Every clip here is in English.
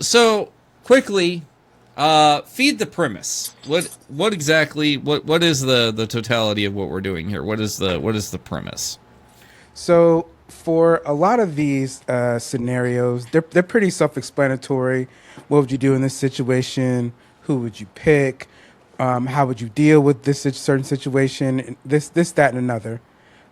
So quickly, feed the premise. What exactly? What is the totality of what we're doing here? What is the premise? So for a lot of these scenarios, they're pretty self-explanatory. What would you do in this situation? Who would you pick? How would you deal with this certain situation? And this, that, and another.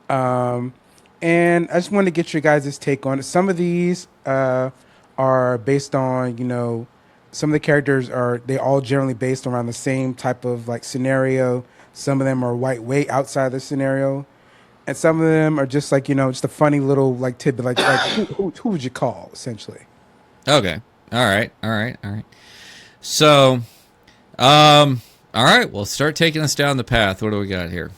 Um, and I just wanted to get your guys' take on it. Some of these are based on, some of the characters are they all generally based around the same type of like scenario. Some of them are way outside the scenario, and some of them are just like just a funny little like tidbit, like who would you call essentially? Okay. All right. So, all right. Well, start taking us down the path. What do we got here?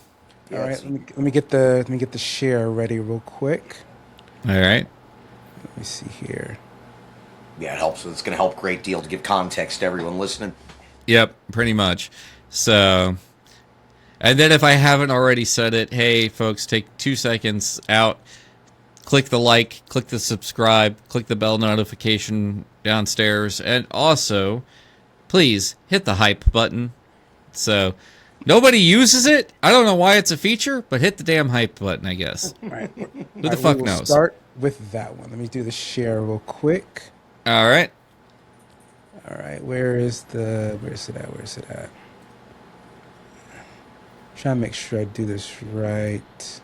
All right, let me get the share ready real quick. All right. Let me see here. Yeah, it helps. It's going to help a great deal to give context to everyone listening. Yep. Pretty much. So, and then if I haven't already said it, hey, folks, take 2 seconds out. Click the like, click the subscribe, click the bell notification downstairs, and also, please hit the hype button. So, nobody uses it. I don't know why it's a feature, but hit the damn hype button, I guess. All right, Who the fuck we will knows? Start with that one. Let me do the share real quick. All right. All right, where's it at? Trying to make sure I do this right.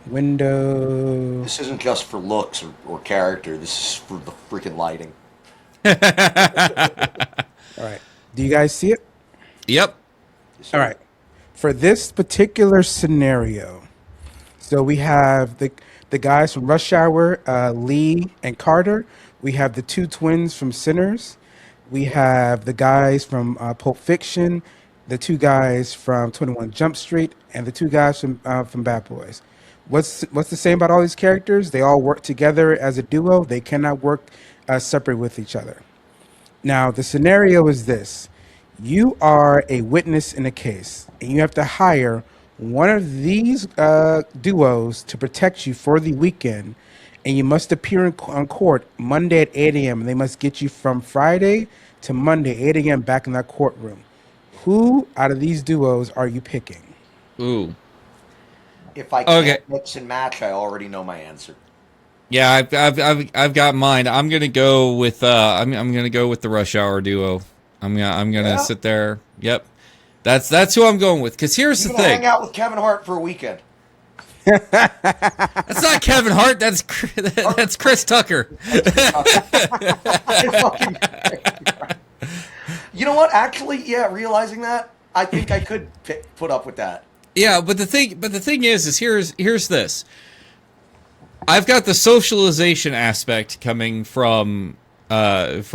Window. This isn't just for looks or character. This is for the freaking lighting. All right. Do you guys see it? Yep. Yes, All sir. right. For this particular scenario, so we have the guys from Rush Hour, Lee and Carter. We have the two twins from Sinners. We have the guys from Pulp Fiction, the two guys from 21 Jump Street, and the two guys from Bad Boys. What's the same about all these characters? They all work together as a duo. They cannot work separate with each other. Now, the scenario is this. You are a witness in a case, and you have to hire one of these duos to protect you for the weekend, and you must appear on court Monday at 8 a.m., and they must get you from Friday to Monday, 8 a.m., back in that courtroom. Who out of these duos are you picking? Ooh. If I can't mix and match, I already know my answer. Yeah, I've got mine. I'm gonna go with I'm gonna go with the Rush Hour duo. I'm gonna sit there. Yep, that's who I'm going with. Because here's the thing. Hang out with Kevin Hart for a weekend. That's not Kevin Hart. That's Chris Tucker. You know what? Actually, yeah. Realizing that, I think I could put up with that. Yeah, but the thing is here's this. I've got the socialization aspect coming from Chris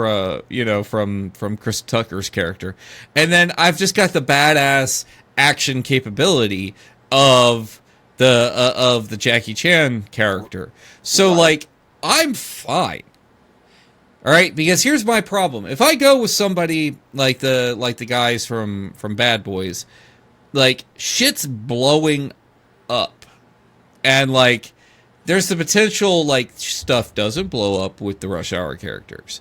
Tucker's character, and then I've just got the badass action capability of the Jackie Chan character. So like I'm fine. All right, because here's my problem. If I go with somebody like the guys from Bad Boys, like shit's blowing up, and like there's the potential like stuff doesn't blow up with the Rush Hour characters.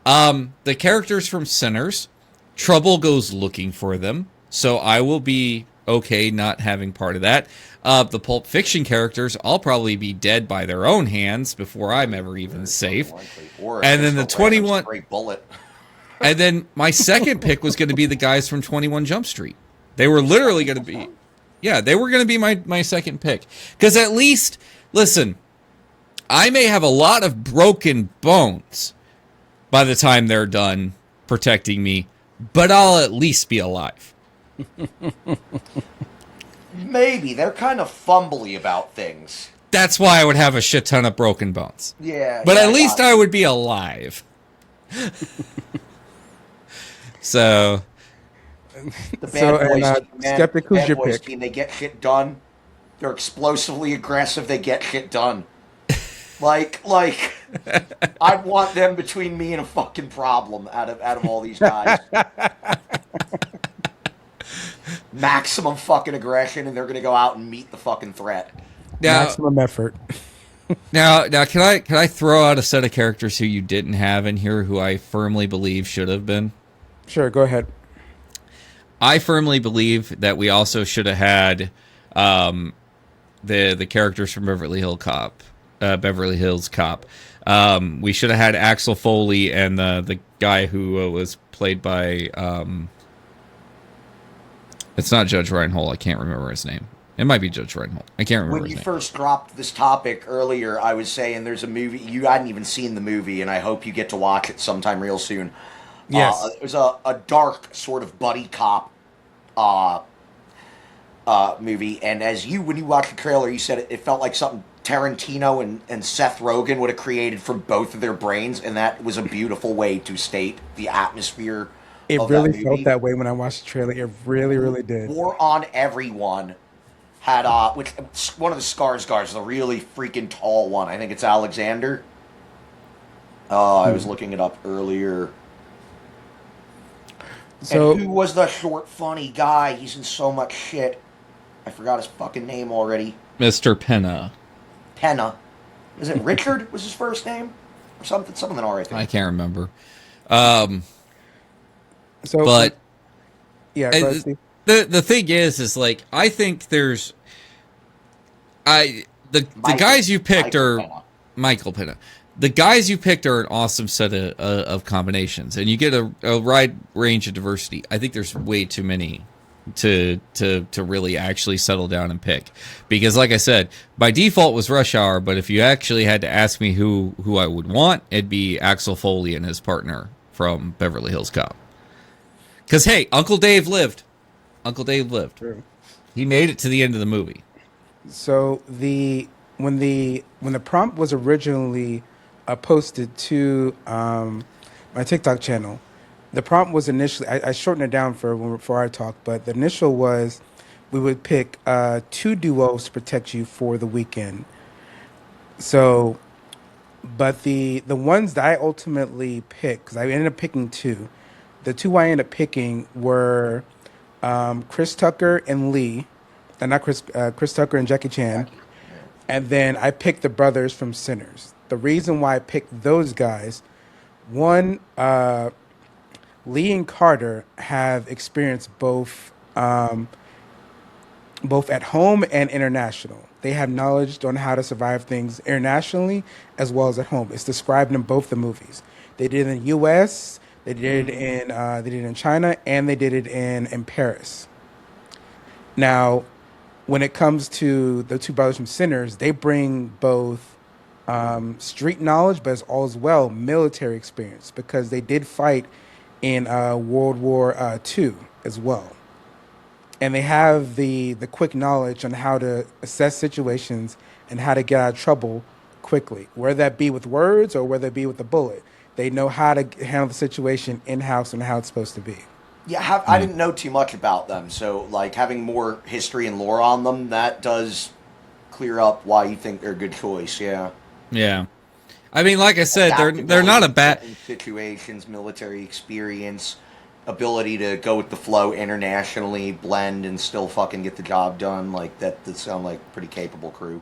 The characters from Sinners, trouble goes looking for them, so I will be okay not having part of that. The Pulp Fiction characters, I'll probably be dead by their own hands before I'm ever even safe. And then the 21 great bullet. And then my second pick was going to be the guys from 21 Jump Street. They were literally going to be, they were going to be my second pick. Because at least, listen, I may have a lot of broken bones by the time they're done protecting me, but I'll at least be alive. Maybe. They're kind of fumbly about things. That's why I would have a shit ton of broken bones. Yeah. But at least I would be alive. So... The Bad Boys team, Skeptic, who's your pick? Team, they get shit done. They're explosively aggressive. They get shit done. Like, I'd want them between me and a fucking problem out of all these guys. Maximum fucking aggression, and they're gonna go out and meet the fucking threat. Now, maximum effort. Now, can I throw out a set of characters who you didn't have in here who I firmly believe should have been? Sure, go ahead. I firmly believe that we also should have had the characters from Beverly Hills Cop. We should have had Axel Foley and the guy who was played by. It's not Judge Reinhold. I can't remember his name. It might be Judge Reinhold. I can't remember When his you name. first dropped this topic earlier, I was saying there's a movie. You hadn't even seen the movie, and I hope you get to watch it sometime real soon. Yes. It was a dark sort of buddy cop movie, and when you watched the trailer, you said it felt like something Tarantino and Seth Rogen would have created from both of their brains, and that was a beautiful way to state the atmosphere. It of really that movie. felt that way when I watched the trailer. It really, really did. War on Everyone had which one of the Scars guards, the really freaking tall one. I think it's Alexander. I was looking it up earlier. So, And who was the short, funny guy? He's in so much shit. I forgot his fucking name already. Mr. Penna. Penna. Is it Richard? Was his first name? Or something? Something alright. I can't remember. so But yeah, go ahead, Steve. the thing is like I think there's the guys you picked are Penna. Michael Penna. The guys you picked are an awesome set of combinations, and you get a wide range of diversity. I think there's way too many to really actually settle down and pick, because like I said, by default was Rush Hour, but if you actually had to ask me who I would want, it'd be Axel Foley and his partner from Beverly Hills Cop. Because hey, Uncle Dave lived. Uncle Dave lived. True. He made it to the end of the movie. So when the prompt was originally posted to my TikTok channel, the prompt was initially I shortened it down for our talk, but the initial was we would pick 2 duos to protect you for the weekend. So, but the ones that I ultimately picked, because I ended up picking 2, the 2 I ended up picking were Chris Tucker and Lee, not Chris Tucker and Jackie Chan. And then I picked the brothers from Sinners. The reason why I picked those guys, one, Lee and Carter have experienced both at home and international. They have knowledge on how to survive things internationally as well as at home. It's described in both the movies. They did it in the U.S., they did it in China, and they did it in Paris. Now, when it comes to the 2 brothers from Sinners, they bring both street knowledge, but as well military experience, because they did fight in World War II as well. And they have the quick knowledge on how to assess situations and how to get out of trouble quickly, whether that be with words or whether it be with a bullet. They know how to handle the situation in-house and how it's supposed to be. Yeah, I didn't know too much about them, so like having more history and lore on them, that does clear up why you think they're a good choice. Yeah. Yeah. I mean, like I said, they're not a bad situations, military experience, ability to go with the flow internationally, blend, and still fucking get the job done. Like that sound like pretty capable crew.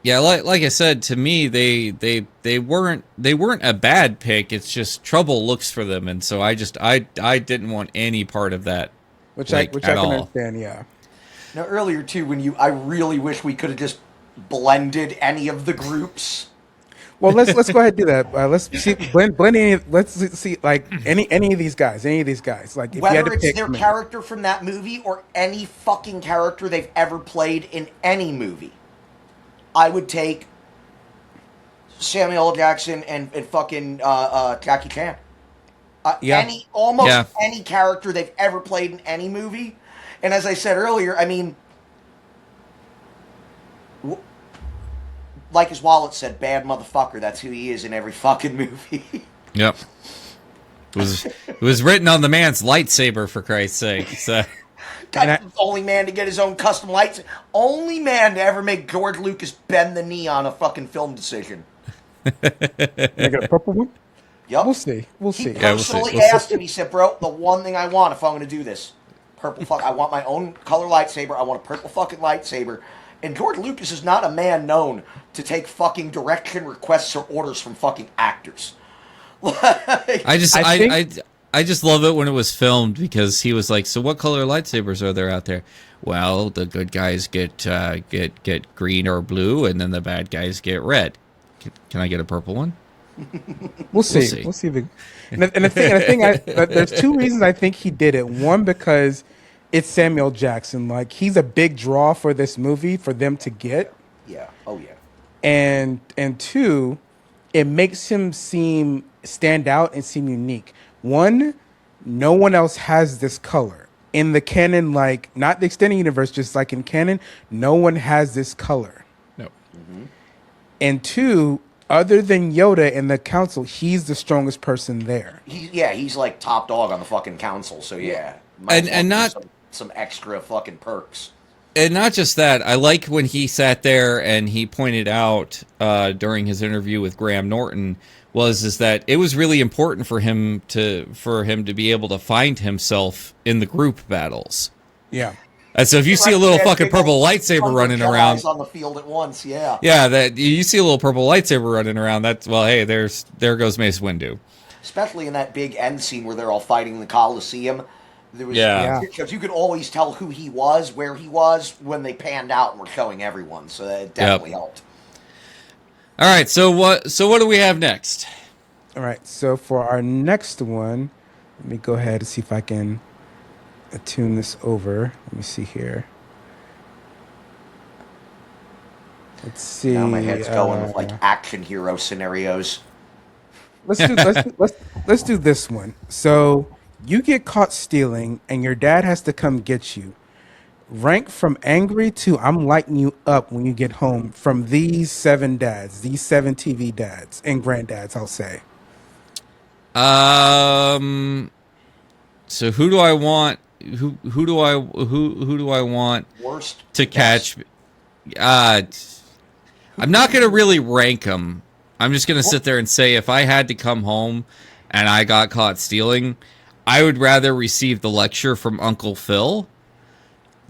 Yeah, like I said, to me, they weren't a bad pick. It's just trouble looks for them, and so I didn't want any part of that, which I can understand. Yeah. Now earlier too, I really wish we could have just blended any of the groups. Well, let's go ahead and do that. Let's see blend any. Let's see like any of these guys. Like if whether you had to it's pick their character from that movie or any fucking character they've ever played in any movie. I would take Samuel L. Jackson and fucking Jackie Chan. Any character they've ever played in any movie. And as I said earlier, I mean, like his wallet said, bad motherfucker. That's who he is in every fucking movie. Yep. It was written on the man's lightsaber, for Christ's sake. So. The only man to get his own custom lights. Only man to ever make George Lucas bend the knee on a fucking film decision. I got a purple one? Yep. We'll see. He personally asked him, he said, bro, the one thing I want if I'm going to do this, I want my own color lightsaber. I want a purple fucking lightsaber. And George Lucas is not a man known to take fucking direction requests or orders from fucking actors. I just love it when it was filmed because he was like, "So what color lightsabers are there out there?" Well, the good guys get green or blue, and then the bad guys get red. Can I get a purple one? We'll see. We'll see. There's two reasons I think he did it. One, because it's Samuel Jackson. Like, he's a big draw for this movie for them to get. Yeah. Oh yeah. And two, it makes him stand out and seem unique. One, no one else has this color in the canon. Like, not the extended universe, just like in canon, no one has this color. No. Mm-hmm. And two, other than Yoda and the council, he's the strongest person there. He's like top dog on the fucking council. So yeah, and not some extra fucking perks. And not just that, I like when he sat there and he pointed out during his interview with Graham Norton is that it was really important for him to be able to find himself in the group battles. Yeah. And so if you see a little fucking purple lightsaber running around on the field at once, yeah. Yeah, that you see a little purple lightsaber running around, that's, well, hey, there goes Mace Windu. Especially in that big end scene where they're all fighting in the Coliseum. There was, because you could always tell who he was, where he was, when they panned out and were showing everyone. So that definitely helped. All right, so what do we have next? All right, so for our next one, let me go ahead and see if I can tune this over. Let me see here. Let's see. Now my head's going with like action hero scenarios. Let's do this one. So you get caught stealing, and your dad has to come get you. Rank from angry to I'm lighting you up when you get home from these 7 dads, these 7 TV dads and granddads, I'll say. So who do I want? Who do I want worst to catch? I'm not gonna really rank them. I'm just gonna sit there and say if I had to come home and I got caught stealing, I would rather receive the lecture from Uncle Phil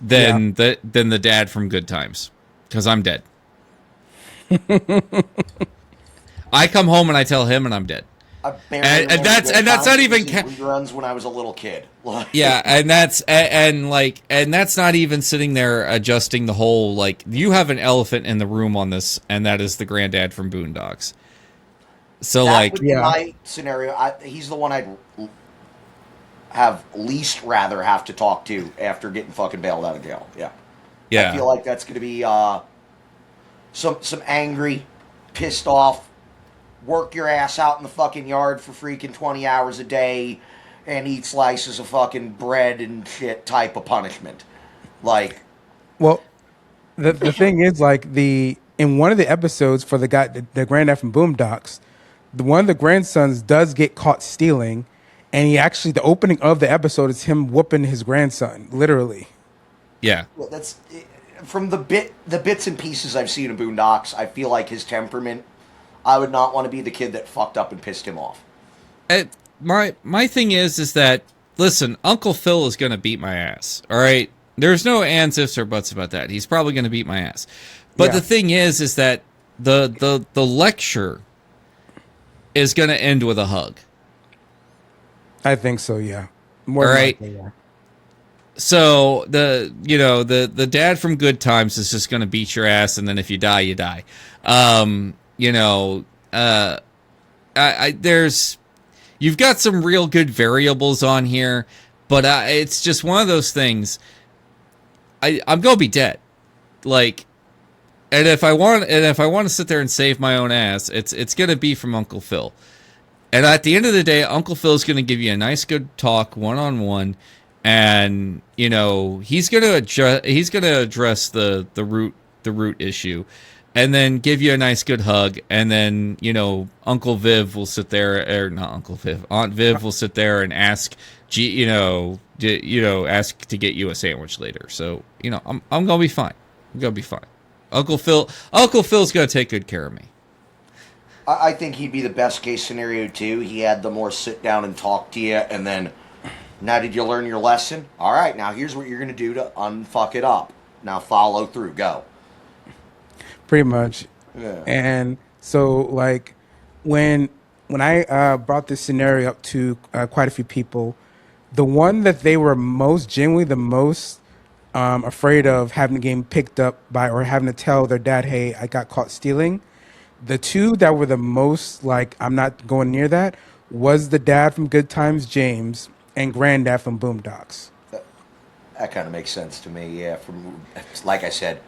than the dad from Good Times, because I'm dead. I come home and I tell him, and I'm dead. And that's not even reruns when I was a little kid. Yeah, and that's not even sitting there adjusting the whole, like, you have an elephant in the room on this, and that is the granddad from Boondocks. So that would be my scenario. He's the one I'd have least rather have to talk to after getting fucking bailed out of jail. Yeah. I feel like that's going to be some angry, pissed off, work your ass out in the fucking yard for freaking 20 hours a day and eat slices of fucking bread and shit type of punishment. Like, well, the thing is, like, in one of the episodes for the granddad from Boondocks, one of the grandsons does get caught stealing. And the opening of the episode is him whooping his grandson, literally. Yeah. Well, that's from the bits and pieces I've seen of Boondocks. I feel like his temperament. I would not want to be the kid that fucked up and pissed him off. My thing is that, listen, Uncle Phil is going to beat my ass. All right, there's no ands, ifs, or buts about that. He's probably going to beat my ass. But the thing is that the lecture is going to end with a hug. I think so, yeah. More all right. Likely, yeah. So the dad from Good Times is just going to beat your ass, and then if you die, you die. You've got some real good variables on here, but it's just one of those things. I'm going to be dead, like, and if I want to sit there and save my own ass, it's going to be from Uncle Phil. And at the end of the day, Uncle Phil's going to give you a nice, good talk, one-on-one, and he's going to address the root issue, and then give you a nice, good hug, and then Uncle Viv will sit there, or not Uncle Viv, Aunt Viv will sit there and ask, ask to get you a sandwich later. So I'm going to be fine. I'm going to be fine. Uncle Phil's going to take good care of me. I think he'd be the best case scenario too. He had the more sit down and talk to you, and then, now did you learn your lesson? All right, now here's what you're going to do to unfuck it up. Now follow through, go. pretty much. Yeah. And so, like, when I brought this scenario up to quite a few people, the one that they were most genuinely the most afraid of having the game picked up by or having to tell their dad, "Hey, I got caught stealing." The two that were the most like, "I'm not going near that," was the dad from Good Times, James, and granddad from Boondocks. That kind of makes sense to me. Yeah, from like I said,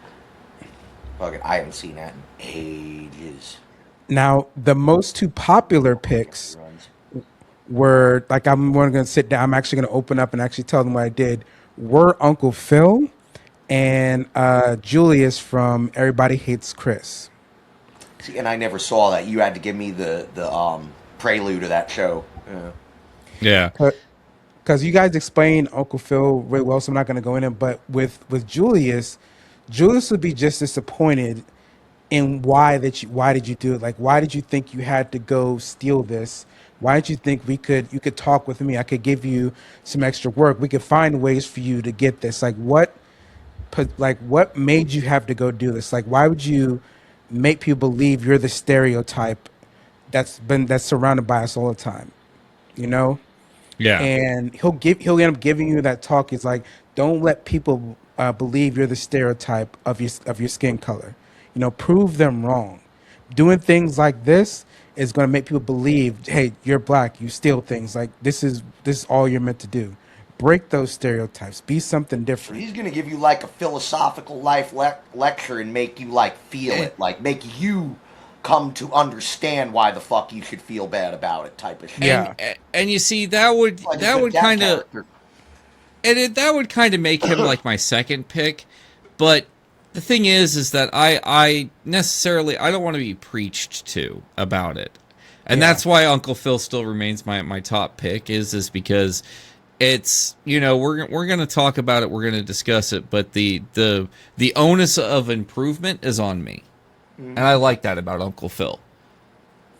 fucking, I haven't seen that in ages. Now, the most two popular picks Runs. were like, I'm going to sit down. I'm actually going to open up and actually tell them what I did. Were Uncle Phil and Julius from Everybody Hates Chris. See, and I never saw that. You had to give me the prelude of that show. Yeah. Yeah. Because you guys explained Uncle Phil really well, so I'm not going to go in it. But with Julius, Julius would be just disappointed in why did you do it? Like, why did you think you had to go steal this? Why did you think you could talk with me? I could give you some extra work. We could find ways for you to get this. What made you have to go do this? Like, why would you make people believe you're the stereotype that's surrounded by us all the time? You know? Yeah. And he'll end up giving you that talk. He's like, don't let people believe you're the stereotype of your skin color. You know, prove them wrong. Doing things like this is going to make people believe, hey, you're black, you steal things. Like, this is all you're meant to do. Break those stereotypes. Be something So different. he's gonna give you like a philosophical life lecture and make you like feel it, like make you come to understand why the fuck you should feel bad about it, type of shit. Yeah. And you see that would Like a that good would dad kind of character. that would kind of make him like my second pick, but the thing is that I necessarily I don't want to be preached to about it, and Yeah. that's why Uncle Phil still remains my top pick is because it's, you know, we're gonna talk about it, we're gonna discuss it, but the onus of improvement is on me, and I like that about Uncle Phil,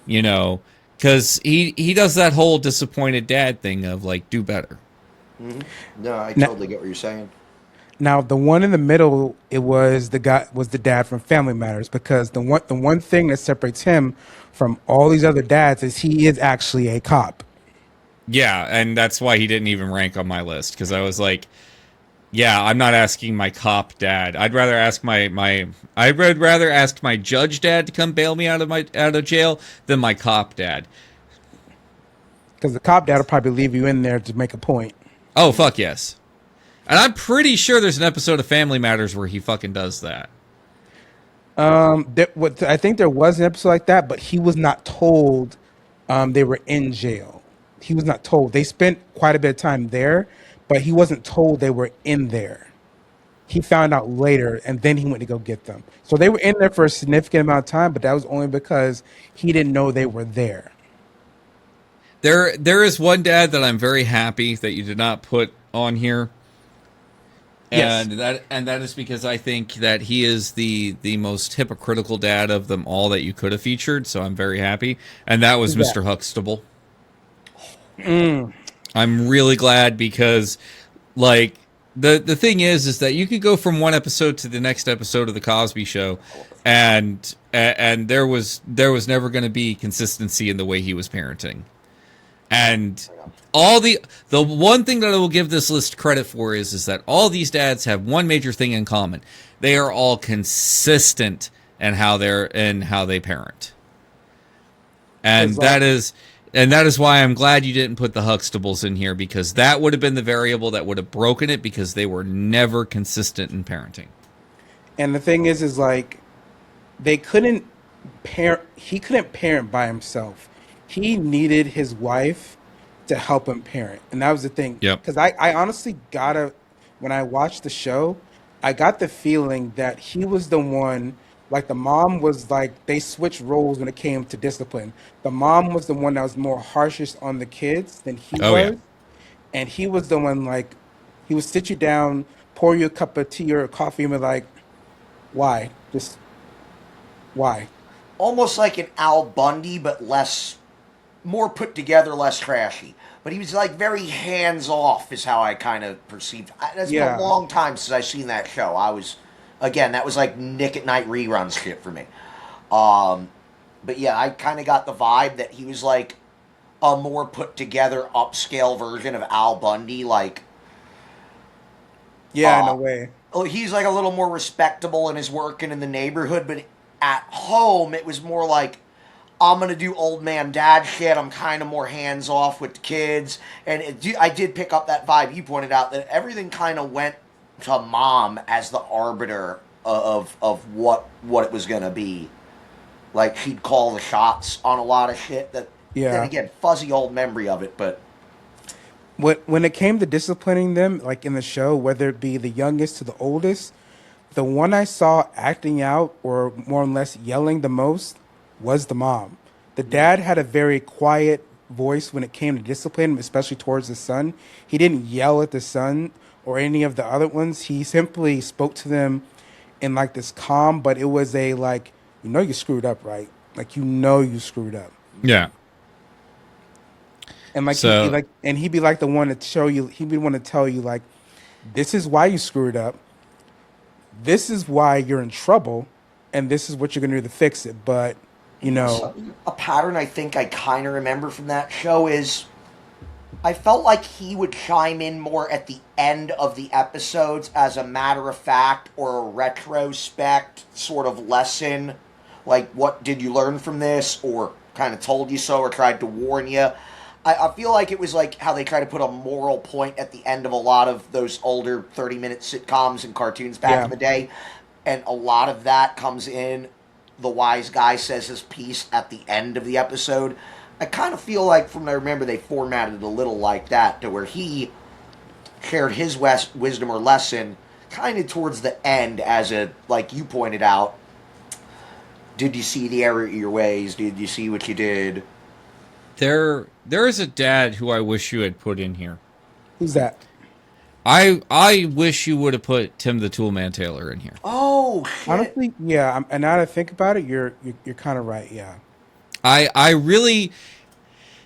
you know, because he does that whole disappointed dad thing of like, do better. No, I Now- totally get what you're saying. Now, the one in the middle, it was the dad from Family Matters, because the one thing that separates him from all these other dads is he is actually a cop. Yeah, and that's why he didn't even rank on my list, because I was like, yeah, I'm not asking my cop dad. I'd rather ask I'd rather ask my judge dad to come bail me out of jail than my cop dad. Because the cop dad will probably leave you in there to make a point. Oh, fuck yes. And I'm pretty sure there's an episode of Family Matters where he fucking does that. I think there was an episode like that, but he was not told they were in jail. He was not told. They spent quite a bit of time there, but he wasn't told they were in there. He found out later, and then he went to go get them. So they were in there for a significant amount of time, but that was only because he didn't know they were there. There is one dad that I'm very happy that you did not put on here. Yes. And that is because I think that he is the most hypocritical dad of them all that you could have featured, so I'm very happy. And that was Who's that? Mr. Huxtable. I'm really glad because, like, the thing is that you could go from one episode to the next episode of the Cosby Show, and there was never going to be consistency in the way he was parenting. And all the one thing that I will give this list credit for is that all these dads have one major thing in common: they are all consistent in how they parent, and that is why I'm glad you didn't put the Huxtables in here, because that would have been the variable that would have broken it, because they were never consistent in parenting. And the thing is like, they couldn't parent. He couldn't parent by himself. He needed his wife to help him parent, and that was the thing. Yep. Because I honestly when I watched the show, I got the feeling that he was the one. Like, the mom was like, they switched roles when it came to discipline. The mom was the one that was more harshest on the kids than he Oh, was. yeah. And he was the one, like, he would sit you down, pour you a cup of tea or coffee, and be like, why? Just why? Almost like an Al Bundy, but more put together, less trashy. But he was like very hands off, is how I kind of perceived. It's been Yeah. a long time since I've seen that show. I was Again, that was like Nick at Night reruns shit for me. But yeah, I kind of got the vibe that he was like a more put together, upscale version of Al Bundy. Like, Yeah, in a way. he's like a little more respectable in his work and in the neighborhood, but at home it was more like, I'm gonna do old man dad shit. I'm kind of more hands off with the kids, and I did pick up that vibe you pointed out that everything kind of went to mom as the arbiter of what it was gonna be. Like, she'd call the shots on a lot of shit. That Yeah. then again, fuzzy old memory of it, but When it came to disciplining them, like in the show, whether it be the youngest to the oldest, the one I saw acting out or more or less yelling the most was the mom. The dad had a very quiet voice when it came to discipline, especially towards the son. He didn't yell at the son or any of the other ones. He simply spoke to them in like this calm, but it was a like, you screwed up, right? Like, you screwed up. Yeah. And like So- he'd be like the one to show you. He'd be the one to tell you like, this is why you screwed up. This is why you're in trouble, and this is what you're gonna do to fix it. But a pattern I think I kind of remember from that show is I felt like he would chime in more at the end of the episodes as a matter of fact or a retrospect sort of lesson. Like, what did you learn from this? Or kind of told you so or tried to warn you. I feel like it was like how they try to put a moral point at the end of a lot of those older 30-minute sitcoms and cartoons back in the day. And a lot of that comes in, the wise guy says his piece at the end of the episode. I kind of feel like, from what I remember, they formatted it a little like that, to where he shared his wisdom or lesson kind of towards the end as a, like you pointed out, did you see the error of your ways? Did you see what you did? There is a dad who I wish you had put in here. who's that? I wish you would have put Tim the Toolman Taylor in here. Oh, shit. Honestly, yeah. And now that I think about it, you're kind of right. Yeah. I really,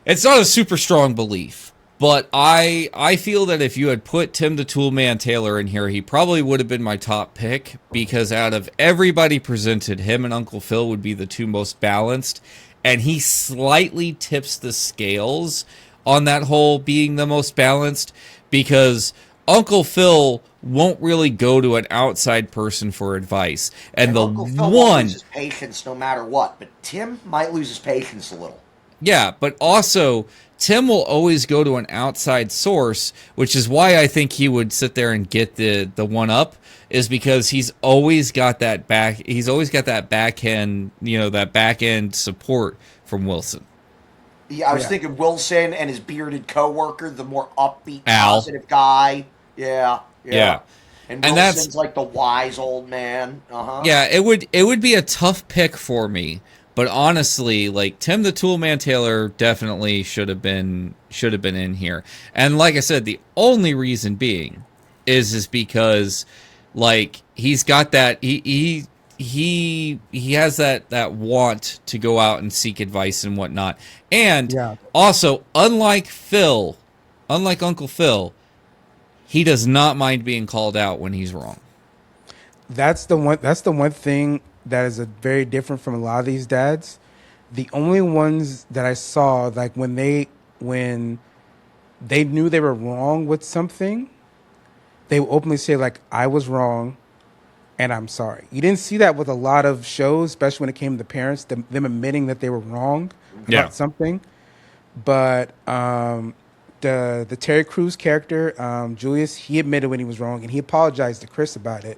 it's not a super strong belief, but I feel that if you had put Tim the Toolman Taylor in here, he probably would have been my top pick, because out of everybody presented, him and Uncle Phil would be the two most balanced, and he slightly tips the scales on that whole being the most balanced, because Uncle Phil won't really go to an outside person for advice. And the Uncle Phil won't one, lose his patience no matter what, but Tim might lose his patience a little. yeah, but also Tim will always go to an outside source, which is why I think he would sit there and get the one up, is because he's always got that back end, that back end support from Wilson. Yeah, I was thinking Wilson and his bearded coworker, the more upbeat, Al. positive guy. Yeah. Yeah. And And Wilson's that's- like the wise old man. Uh-huh. Yeah, it would be a tough pick for me, but honestly, like, Tim the Toolman Taylor definitely should have been in here. And like I said, the only reason being is because, like, he's got that he has that want to go out and seek advice and whatnot. And also, unlike Uncle Phil, he does not mind being called out when he's wrong. That's the one thing that is very different from a lot of these dads. The only ones that I saw, like when they knew they were wrong with something, they would openly say like, I was wrong and I'm sorry. You didn't see that with a lot of shows, especially when it came to the parents, them admitting that they were wrong about something. But the Terry Crews character, Julius, he admitted when he was wrong and he apologized to Chris about it.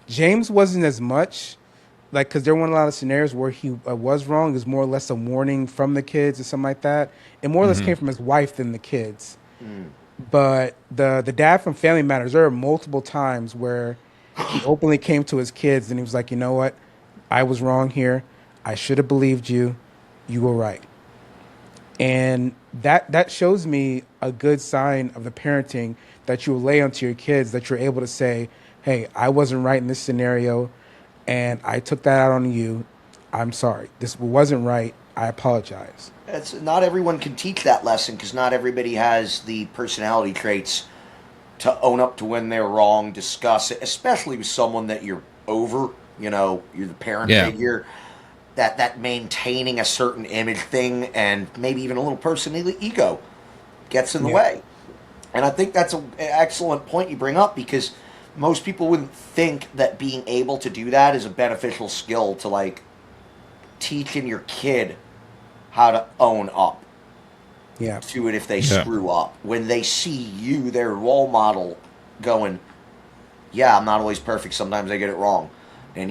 James wasn't as much, like, because there weren't a lot of scenarios where he was wrong. It was more or less a warning from the kids or something like that. It more or less came from his wife than the kids. But the dad from Family Matters, there are multiple times where he openly came to his kids and he was like, you know what? I was wrong here. I should have believed you. You were right. And that shows me a good sign of the parenting that you relay onto your kids, that you're able to say, hey, I wasn't right in this scenario and I took that out on you. I'm sorry. This wasn't right. I apologize. Not everyone can teach that lesson because not everybody has the personality traits to own up to when they're wrong, discuss it, especially with someone that you're over, you're the parent figure, that maintaining a certain image thing and maybe even a little personal ego gets in the way. And I think that's an excellent point you bring up, because most people wouldn't think that being able to do that is a beneficial skill to, like, teaching your kid how to own up to it if they screw up. When they see you, their role model, going, yeah, I'm not always perfect, sometimes I get it wrong. And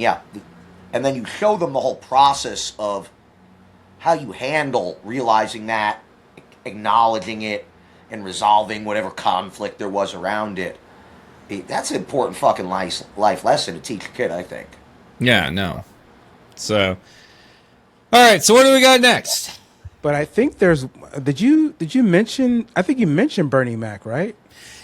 and then you show them the whole process of how you handle realizing that, acknowledging it, and resolving whatever conflict there was around it. That's an important fucking life lesson to teach a kid, I think. Yeah, no. So, all right, so what do we got next? But I think there's. Did you mention? I think you mentioned Bernie Mac, right?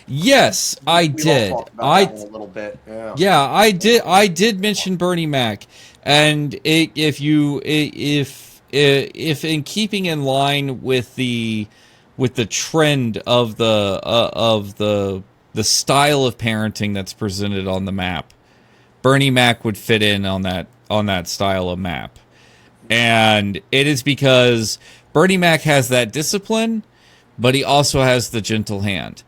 Yes, I did. A little bit. Yeah, I did. I did mention Bernie Mac, and if in keeping in line with the trend of the style of parenting that's presented on the map, Bernie Mac would fit in on that style of map. And it is because Bernie Mac has that discipline, but he also has the gentle hand.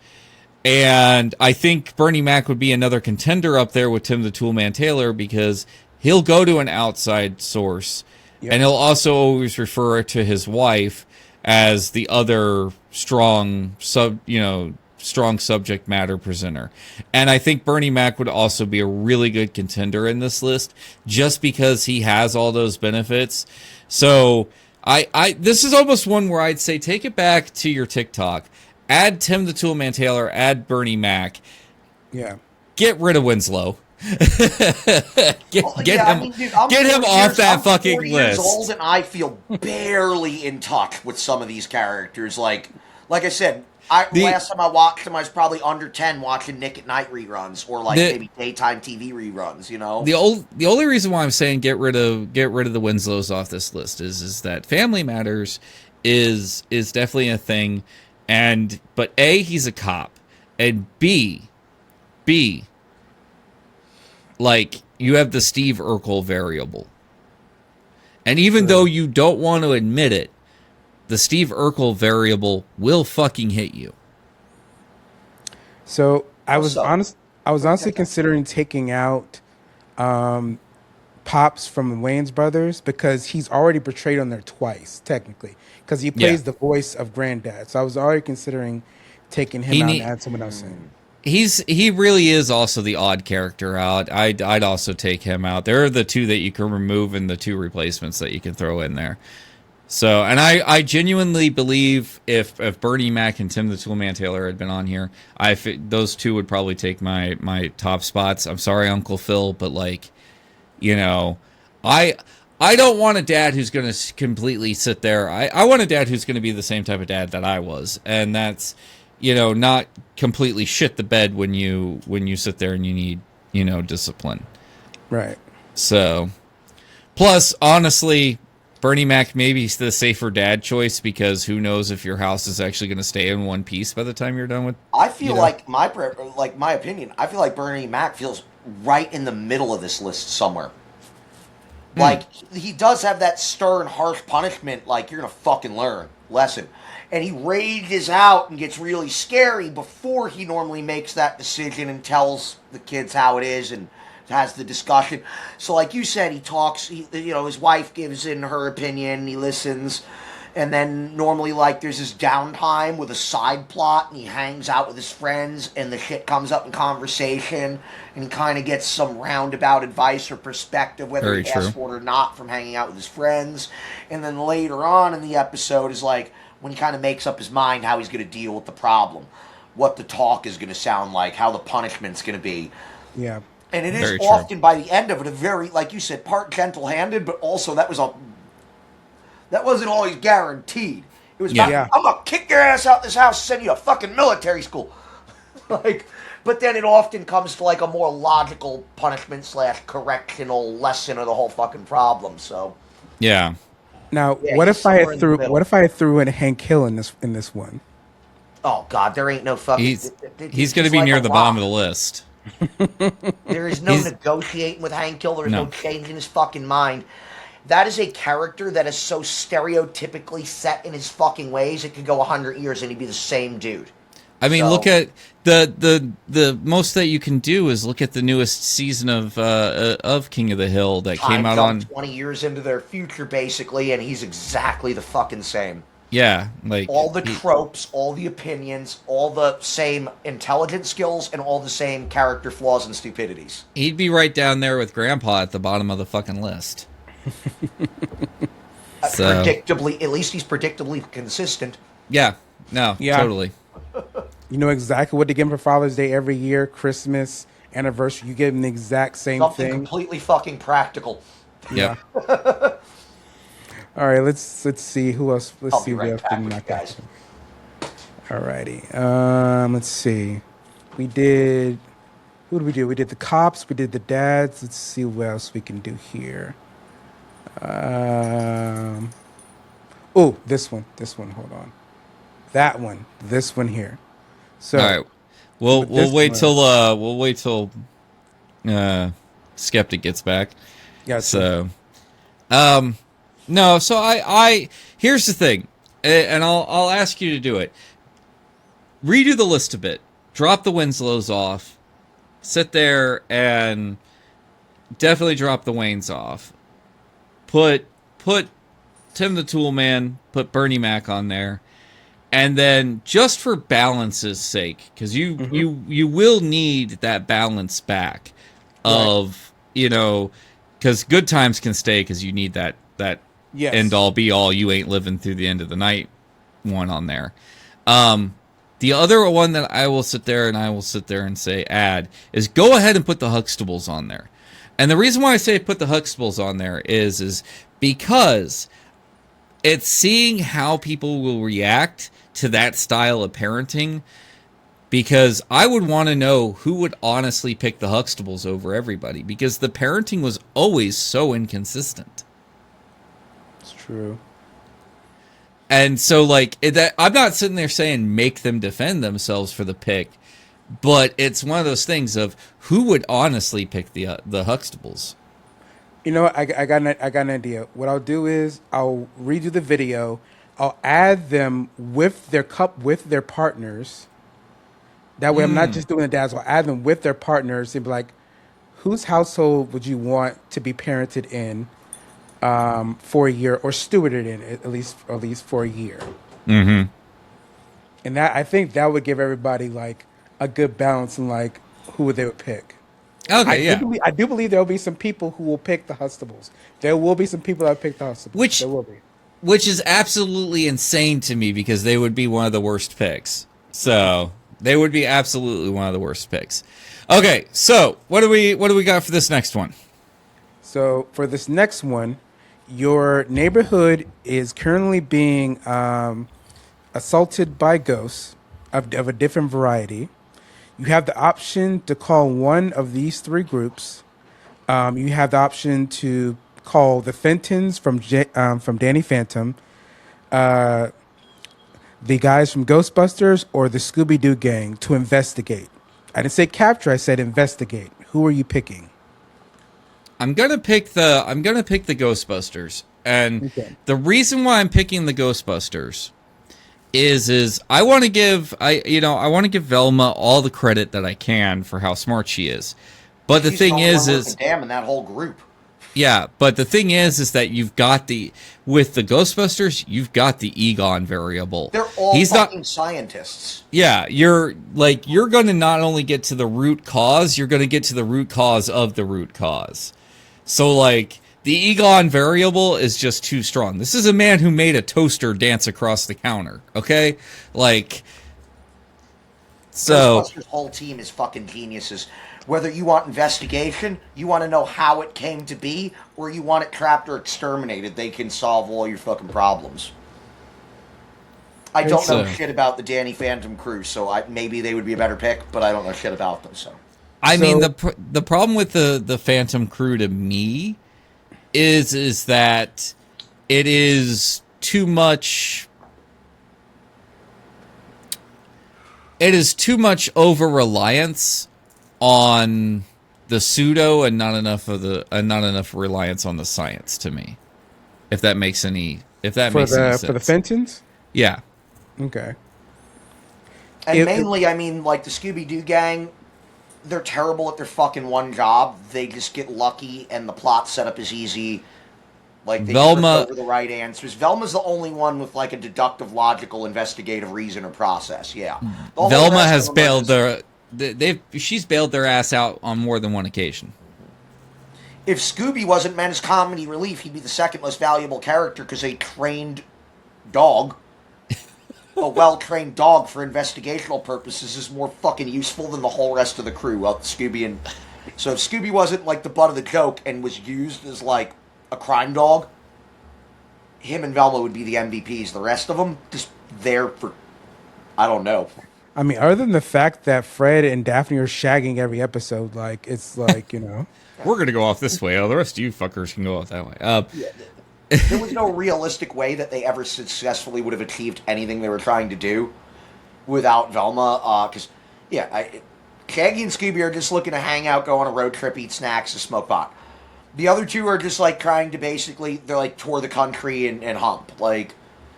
And I think Bernie Mac would be another contender up there with Tim the Toolman Taylor, because he'll go to an outside source, and he'll also always refer to his wife as the other strong subject matter presenter. And I think Bernie Mac would also be a really good contender in this list, just because he has all those benefits. So this is almost one where I'd say take it back to your TikTok, add Tim the Toolman Taylor, add Bernie Mac. Yeah. Get rid of Winslow. Get him off that fucking list. Years old, and I feel barely in touch with some of these characters. Like I said, last time I watched them, I was probably under 10 watching Nick at Night reruns, or maybe daytime TV reruns. The only reason why I'm saying get rid of the Winslows off this list is that Family Matters is definitely a thing, but A, he's a cop, and B, like, you have the Steve Urkel variable. And even though you don't want to admit it, the Steve Urkel variable will fucking hit you. So I was honestly considering taking out Pops from the Wayans Brothers, because he's already portrayed on there twice, technically, because he plays the voice of Granddad. So I was already considering taking him out and add someone else in. He really is also the odd character out. I'd also take him out. There are the two that you can remove and the two replacements that you can throw in there. So, and I genuinely believe if Bernie Mac and Tim the Toolman Taylor had been on here, those two would probably take my top spots. I'm sorry, Uncle Phil, but I don't want a dad who's going to completely sit there. I want a dad who's going to be the same type of dad that I was, and that's, not completely shit the bed when you sit there and you need, discipline. Right. So, plus, honestly, Bernie Mac maybe is the safer dad choice, because who knows if your house is actually going to stay in one piece by the time you're done with. I feel like my opinion. I feel like Bernie Mac feels right in the middle of this list somewhere. Like, he does have that stern, harsh punishment, like, you're gonna fucking learn lesson, and he rages out and gets really scary before he normally makes that decision and tells the kids how it is and has the discussion. So, like you said, he talks. His wife gives in her opinion. He listens, and then normally, there's this downtime with a side plot, and he hangs out with his friends, and the shit comes up in conversation, and he kind of gets some roundabout advice or perspective, whether he asks for it or not, from hanging out with his friends. And then later on in the episode is when he kind of makes up his mind how he's going to deal with the problem, what the talk is going to sound like, how the punishment's going to be. Yeah. And it is often, by the end of it, a very, like you said, part gentle-handed, but also that wasn't always guaranteed. It was about, I'm going to kick your ass out this house and send you to fucking military school. But then it often comes to a more logical punishment / correctional lesson of the whole fucking problem. So yeah. Now, what if I threw in Hank Hill in this one? Oh God, there ain't no fucking. He's going to be like near a the rock. bottom of the list. There is no He's- negotiating with Hank Hill. There is no No. changing his fucking mind. That is a character that is so stereotypically set in his fucking ways. It could go 100 years and he'd be the same dude. I mean, So- look at the most that you can do is look at the newest season of King of the Hill that came out on 20 years into their future, basically, and he's exactly the fucking same. yeah, like All the tropes, all the opinions, all the same intelligence skills, and all the same character flaws and stupidities. he'd be right down there with Grandpa at the bottom of the fucking list. So Predictably, at least he's predictably consistent. yeah, no, Yeah. totally. You know exactly what to give him for Father's Day every year, Christmas, anniversary. You give him the exact same Something thing. completely fucking practical. Yep. All right, let's see who else. Let's I'll see be who right else back didn't with you knock out. guys. Alrighty. Let's see. We did. Who did we do? We did the cops. We did the dads. Let's see what else we can do here. Oh, this one. This one. Hold on. That one. This one here. So. All right. We'll with this wait one- till Skeptic gets back. Yeah. So no, so I here's the thing. And I'll ask you to do it. Redo the list a bit. Drop the Winslows off. Sit there and definitely drop the Waynes off. Put Tim the Toolman, put Bernie Mac on there. And then just for balance's sake, because you will need that balance back of, you know, because good times can stay because you need that Yes. end all be all, you ain't living through the end of the night one on there. The other one that I will sit there and say add is go ahead and put the Huxtables on there. And the reason why I say put the Huxtables on there is because it's seeing how people will react to that style of parenting, because I would want to know who would honestly pick the Huxtables over everybody, because the parenting was always so inconsistent. It's true. And so, like, that, I'm not sitting there saying make them defend themselves for the pick, but it's one of those things of who would honestly pick the Huxtables. You know what? I got an idea. What I'll do is I'll redo the video. I'll add them with their partners. That way, I'm not just doing the dads. I'll add them with their partners and be like, whose household would you want to be parented in for a year, or stewarded in at least for a year? Mm-hmm. And that, I think that would give everybody like a good balance in like who they would pick. Okay, I do believe there will be some people who will pick the Huxtables. There will be some people that will pick the Huxtables. There will be. Which is absolutely insane to me, because they would be one of the worst picks. So they would be absolutely one of the worst picks. Okay, so what do we got for this next one? So for this next one, your neighborhood is currently being assaulted by ghosts of a different variety. You have the option to call one of these three groups. You have the option to call the Fentons from Danny Phantom, the guys from Ghostbusters, or the Scooby-Doo gang to investigate. I didn't say capture, I said investigate. Who are you picking? I'm gonna pick the Ghostbusters, and the reason why I'm picking the Ghostbusters is I want to give Velma all the credit that I can for how smart she is, but the She's thing the only one is worth a damn in that whole group. yeah, but the thing is that you've got with the Ghostbusters, you've got the Egon variable. They're all He's fucking scientists. Yeah, you're going to not only get to the root cause, you're going to get to the root cause of the root cause. So, like, the Egon variable is just too strong. This is a man who made a toaster dance across the counter, okay? Like, so... Ghostbusters' whole team is fucking geniuses. Whether you want investigation, you want to know how it came to be, or you want it trapped or exterminated, they can solve all your fucking problems. I don't know shit about the Danny Phantom crew, so maybe they would be a better pick, but I don't know shit about them, so... I mean, the problem with the Phantom crew to me is that it is too much. it is too much over reliance on the pseudo and not enough reliance on the science to me. If that makes any sense. For the Fentons? Yeah. Okay. And mainly, I mean, like the Scooby-Doo gang, they're terrible at their fucking one job. They just get lucky, and the plot setup is easy. Like, they trip over the right answers. Velma's the only one with, like, a deductive, logical, investigative reason or process, yeah. Velma has bailed she's bailed their ass out on more than one occasion. If Scooby wasn't meant as comedy relief, he'd be the second most valuable character because a trained dog, a well-trained dog for investigational purposes, is more fucking useful than the whole rest of the crew. Well, Scooby and... So if Scooby wasn't, like, the butt of the joke and was used as, like, a crime dog, him and Velma would be the MVPs. The rest of them, just there for... I don't know. I mean, other than the fact that Fred and Daphne are shagging every episode, like, it's like, you know... We're going to go off this way. Oh, the rest of you fuckers can go off that way. There was no realistic way that they ever successfully would have achieved anything they were trying to do without Velma. Because, Shaggy and Scooby are just looking to hang out, go on a road trip, eat snacks, and smoke pot. The other two are just, like, trying to basically, they're, like, tour the country and hump. Like,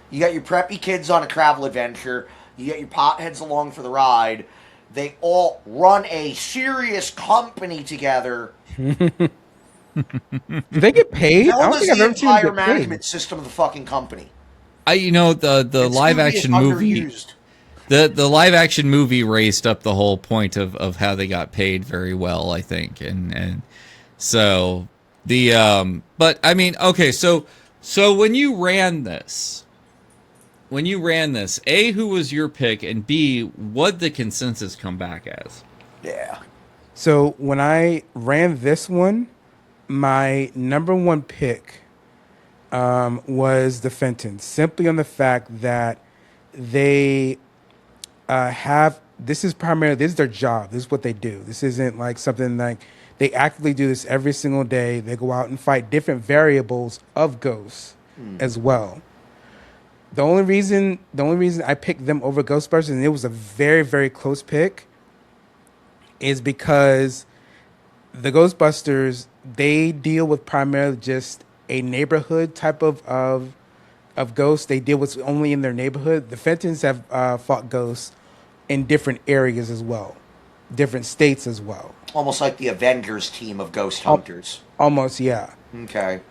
you got your preppy kids on a travel adventure. You get your potheads along for the ride. They all run a serious company together. Do they get paid? I don't think I've ever seen them the entire get paid. management system of the fucking company. The live action movie, the live action movie raised up the whole point of how they got paid very well, I think, and so the but I mean, okay, so when you ran this, A, who was your pick, and B, what'd the consensus come back as? Yeah. So when I ran this one, my number one pick was the Fentons, simply on the fact that they this is their job. This is what they do. This isn't like something like they actively do this every single day. They go out and fight different variables of ghosts as well. The only reason I picked them over Ghostbusters, and it was a very, very close pick, is because the Ghostbusters, they deal with primarily just a neighborhood type of ghosts. They deal with only in their neighborhood. The Fentons have fought ghosts in different areas as well, different states as well. Almost like the Avengers team of ghost hunters. Almost, yeah. Okay.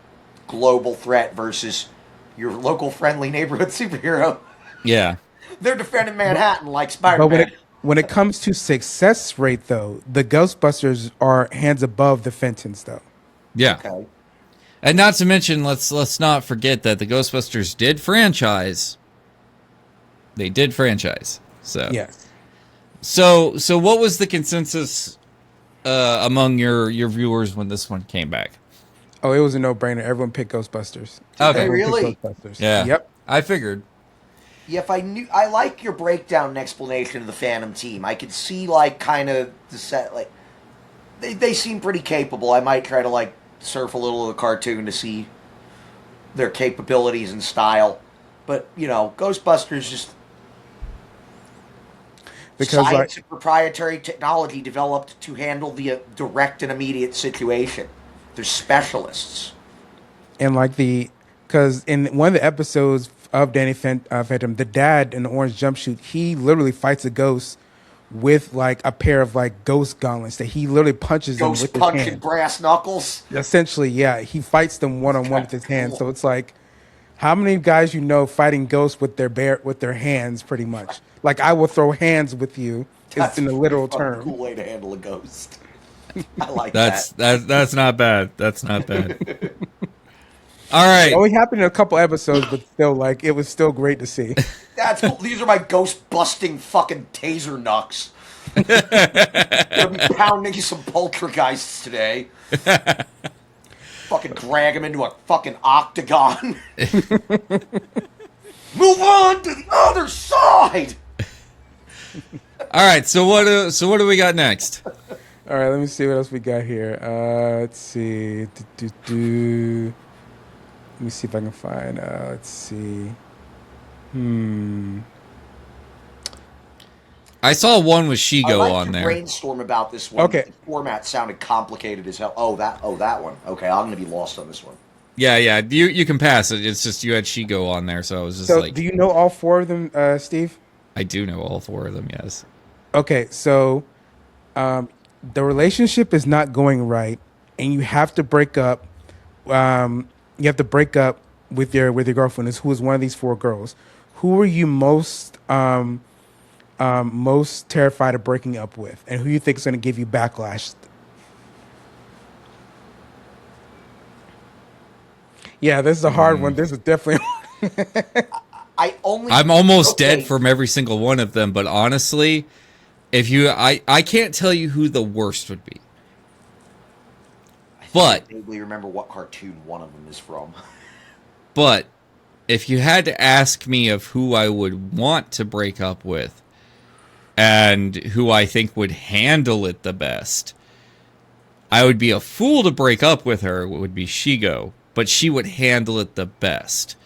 Global threat versus your local friendly neighborhood superhero. Yeah. They're defending Manhattan like Spider-Man. But when it comes to success rate, though, the Ghostbusters are hands above the Fentons, though. Yeah. Okay. And not to mention, let's not forget that the Ghostbusters did franchise. They did franchise. So yes. So what was the consensus among your viewers when this one came back? Oh, it was a no-brainer. Everyone picked Ghostbusters. Okay. Really? Ghostbusters. Yeah. Yep. I figured. Yeah, I like your breakdown and explanation of the Phantom team. I could see, like, kind of the set, like, they seem pretty capable. I might try to, like, surf a little of the cartoon to see their capabilities and style. But, you know, Ghostbusters just... Because science and proprietary technology developed to handle the direct and immediate situation. They're specialists. And like because in one of the episodes of Danny Phantom, the dad in the orange jumpsuit, he literally fights a ghost with like a pair of like ghost gauntlets that he literally punches them with his punching hand. brass knuckles. Essentially, yeah, he fights them one-on-one with his hand. So it's like, how many guys you know fighting ghosts with their hands, pretty much? Like, I will throw hands with you. Is in the literal term. Cool way to handle a ghost. I like That's that. that's not bad. That's not bad. All right. It only happened in a couple episodes, but still, like, it was still great to see. That's cool. These are my ghost busting fucking taser knucks. Gonna be pounding some poltergeists today. Fucking drag him into a fucking octagon. Move on to the other side. All right. So what do we got next? All right, let me see what else we got here. Let's see. Let me see if I can find. Let's see. I saw one with I Shigo like on to there. brainstorm about this one. Okay. The format sounded complicated as hell. Oh, that one. Okay, I'm gonna be lost on this one. Yeah, yeah. You can pass it. It's just you had Shigo on there, so I was just So, like, do you know all four of them, Steve? I do know all four of them. Yes. Okay, so the relationship is not going right, and you have to break up. You have to break up with your girlfriend. Who is one of these four girls? Who are you most terrified of breaking up with, and who you think is going to give you backlash? Yeah, this is a hard one. This is definitely. I'm almost dead from every single one of them, but honestly, if you, I can't tell you who the worst would be. But I vaguely remember what cartoon one of them is from. But if you had to ask me of who I would want to break up with and who I think would handle it the best, I would be a fool to break up with her. It would be Shigo, but she would handle it the best.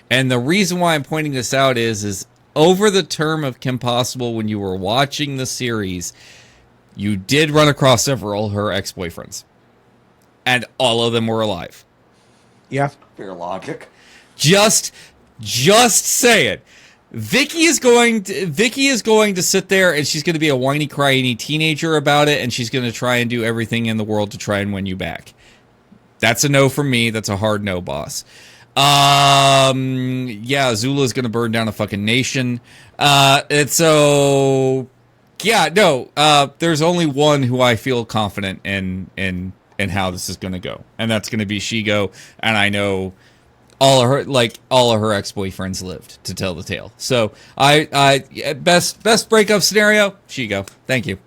And the reason why I'm pointing this out is over the term of Kim Possible, when you were watching the series, you did run across several of her ex-boyfriends. And all of them were alive. Yeah. Fair logic. Just say it. Vicky is going to sit there and she's going to be a whiny, crying teenager about it, and she's going to try and do everything in the world to try and win you back. That's a no from me. That's a hard no, boss. Yeah, Zula's going to burn down a fucking nation. There's only one who I feel confident in how this is going to go, and that's going to be Shigo. And I know all of her ex-boyfriends lived to tell the tale. So best breakup scenario, Shigo. Thank you.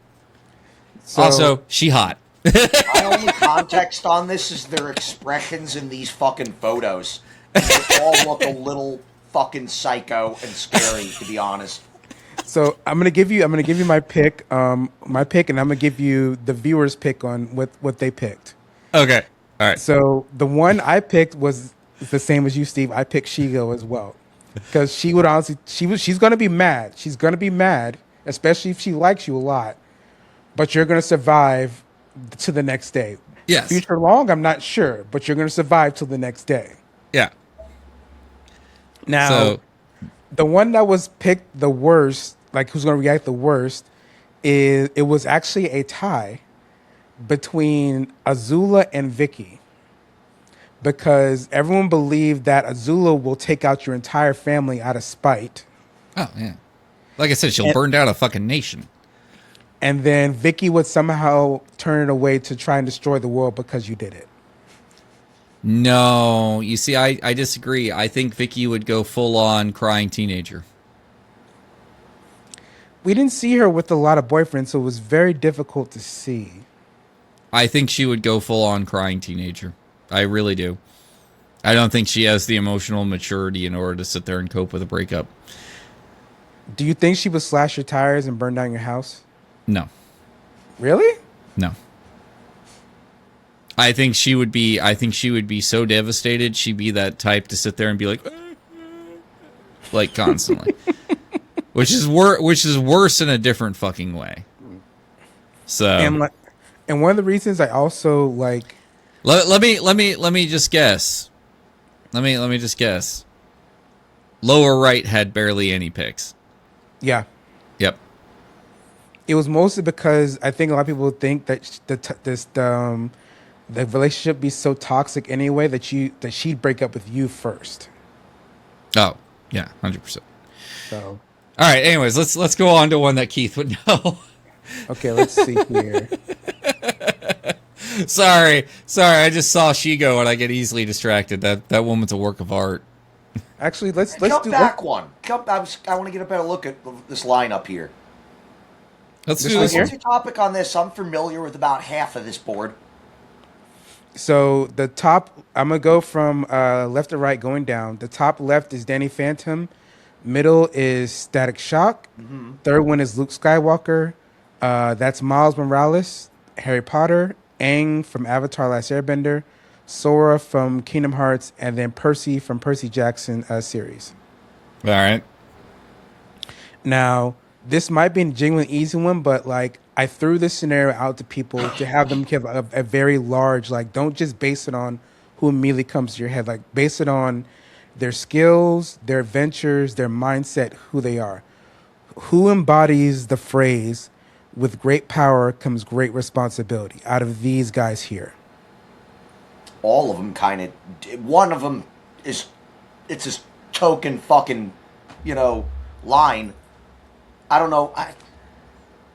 So, Also, she hot. My only context on this is their expressions in these fucking photos. They all look a little fucking psycho and scary, to be honest. So I'm gonna give you my pick, and I'm gonna give you the viewers' pick on what they picked. Okay. All right. So the one I picked was the same as you, Steve. I picked Shigo as well, because she would honestly, she's gonna be mad. She's gonna be mad, especially if she likes you a lot. But you're gonna survive to the next day. Yes. Future long, I'm not sure, but you're gonna survive till the next day. Yeah. Now, So, the one that was picked the worst, like who's going to react the worst, it was actually a tie between Azula and Vicky, because everyone believed that Azula will take out your entire family out of spite, oh yeah, like I said, she'll burn down a fucking nation. and then Vicky would somehow turn it away to try and destroy the world because you did it. No, you see, I disagree. I think Vicky would go full on crying teenager. We didn't see her with a lot of boyfriends, so it was very difficult to see. I think she would go full on crying teenager. I really do. I don't think she has the emotional maturity in order to sit there and cope with a breakup. Do you think she would slash your tires and burn down your house? No. Really? No. I think she would be so devastated. She'd be that type to sit there and be like constantly, which is worse in a different fucking way. So, and one of the reasons I also like. let me just guess. Let me just guess. Lower right had barely any picks. Yeah. Yep. It was mostly because I think a lot of people think that the relationship be so toxic anyway that she'd break up with you first. Oh, yeah, 100%. So, all right. Anyways, let's go on to one that Keith would know. okay, let's see here. Sorry. I just saw Shigo and I get easily distracted. That woman's a work of art. Actually, let's Jump do back one. I want to get a better look at this lineup here. Let's This do one this here? one. What's your topic on this? I'm familiar with about half of this board. So the top, I'm gonna go from left to right, going down. The top left is Danny Phantom. Middle is Static Shock. Third one is Luke Skywalker. That's Miles Morales, Harry Potter, Aang from Avatar: Last Airbender, Sora from Kingdom Hearts, and then Percy from Percy Jackson series. All right. Now, this might be a genuine easy one, but like I threw this scenario out to people to have them give a very large, like, don't just base it on who immediately comes to your head. Like, base it on their skills, their adventures, their mindset, who they are. Who embodies the phrase, with great power comes great responsibility, out of these guys here? All of them kind of. One of them is. It's this token fucking, line. I don't know.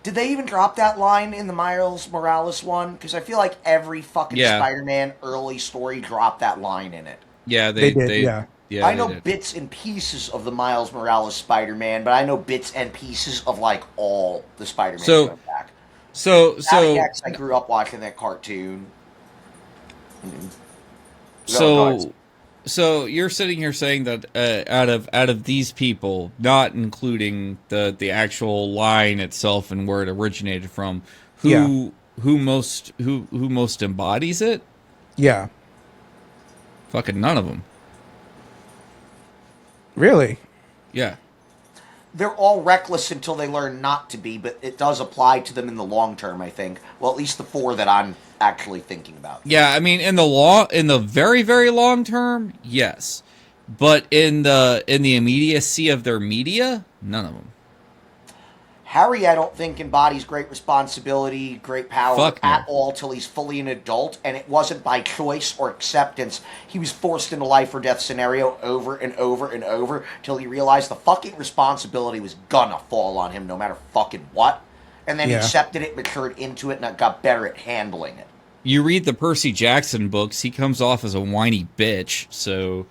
Did they even drop that line in the Miles Morales one? Because I feel like every fucking Spider-Man early story dropped that line in it. Yeah, they did. Yeah. Yeah, I know bits and pieces of the Miles Morales Spider-Man, but I know bits and pieces of like all the Spider-Man going back. So I grew up watching that cartoon. So you're sitting here saying that out of these people, not including the actual line itself and where it originated from, who most embodies it? Yeah. Fucking none of them. Really? Yeah. They're all reckless until they learn not to be, but it does apply to them in the long term, I think. Well, at least the 4 that I'm actually thinking about. Yeah, I mean, in the very, very long term, yes. But in the immediacy of their media, none of them. Harry, I don't think, embodies great responsibility, great power at all till he's fully an adult, and it wasn't by choice or acceptance. He was forced into life or death scenario over and over and over till he realized the fucking responsibility was gonna fall on him no matter fucking what. And then he accepted it, matured into it, and got better at handling it. You read the Percy Jackson books, he comes off as a whiny bitch, so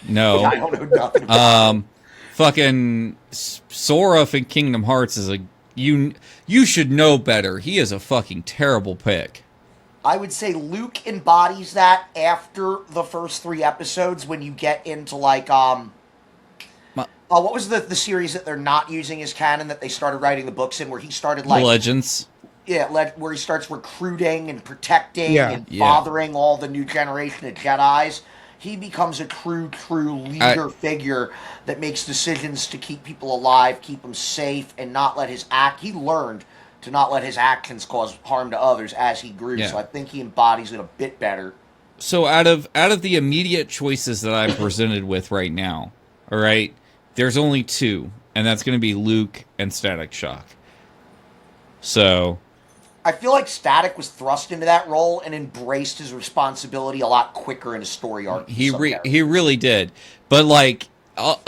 no. I don't know nothing about him. Fucking Sora in Kingdom Hearts is you should know better. He is a fucking terrible pick. I would say Luke embodies that after the first 3 episodes when you get into like what was the series that they're not using as canon that they started writing the books in, where he started like Legends. Yeah, where he starts recruiting and protecting and fathering all the new generation of Jedis. He becomes a true leader figure that makes decisions to keep people alive, keep them safe, and not let he learned to not let his actions cause harm to others as he grew. Yeah. So I think he embodies it a bit better. So out of the immediate choices that I'm presented with right now, all right, there's only 2, and that's going to be Luke and Static Shock. So I feel like Static was thrust into that role and embraced his responsibility a lot quicker in his story arc. He really did. But like out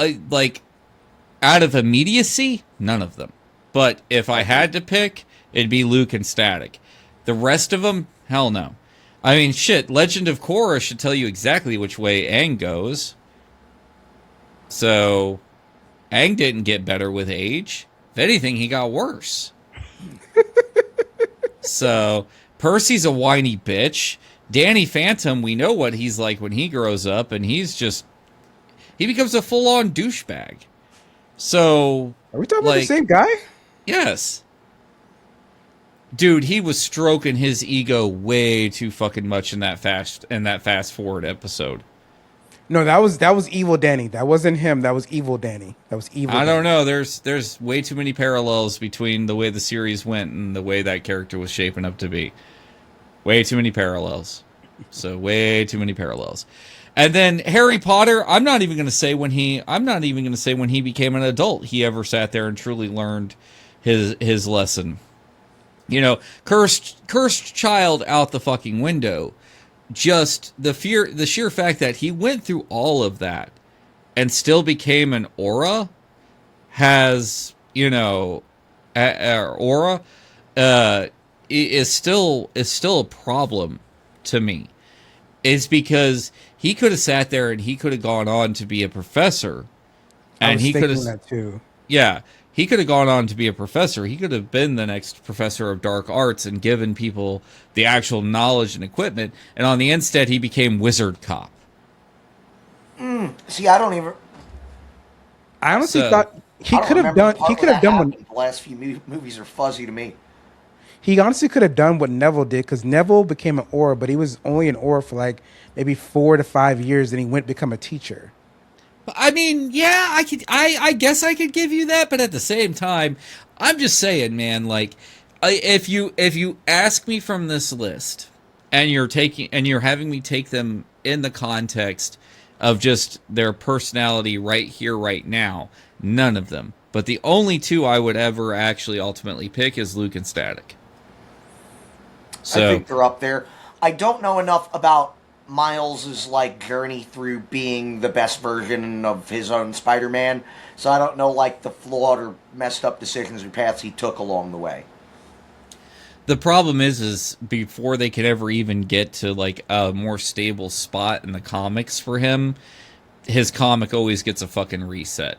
of immediacy, none of them. But if I had to pick, it'd be Luke and Static. The rest of them, hell no. I mean, shit, Legend of Korra should tell you exactly which way Aang goes. So, Aang didn't get better with age. If anything, he got worse. So, Percy's a whiny bitch. Danny Phantom, we know what he's like when he grows up, and he becomes a full-on douchebag. So, are we talking about the same guy? Yes. Dude, he was stroking his ego way too fucking much in that fast forward episode. No, that was evil Danny. That wasn't him. That was evil Danny. I don't know. There's way too many parallels between the way the series went and the way that character was shaping up to be. Way too many parallels. So way too many parallels. And then Harry Potter, I'm not even going to say when he became an adult he ever sat there and truly learned his lesson. You know, cursed child out the fucking window. Just the sheer fact that he went through all of that and still became an aura is still a problem to me. It's because he could have sat there and he could have gone on to be a professor, and he could have that too. Yeah, he could have gone on to be a professor. He could have been the next professor of dark arts and given people the actual knowledge and equipment. And on the instead, he became wizard cop. See, I don't even. I honestly thought he could have done. He could have done what the last few movies are fuzzy to me. He honestly could have done what Neville did, because Neville became an aura, but he was only an aura for like maybe 4 to 5 years. Then he went to become a teacher. I mean, yeah, I guess I could give you that, but at the same time, I'm just saying, man. Like, if you ask me from this list, and you're having me take them in the context of just their personality right here, right now, none of them. But the only two I would ever actually ultimately pick is Luke and Static. So I think they're up there. I don't know enough about Miles's like journey through being the best version of his own Spider-Man, so I don't know like the flawed or messed up decisions or paths he took along the way. the problem is before they could ever even get to like a more stable spot in the comics for him, his comic always gets a fucking reset.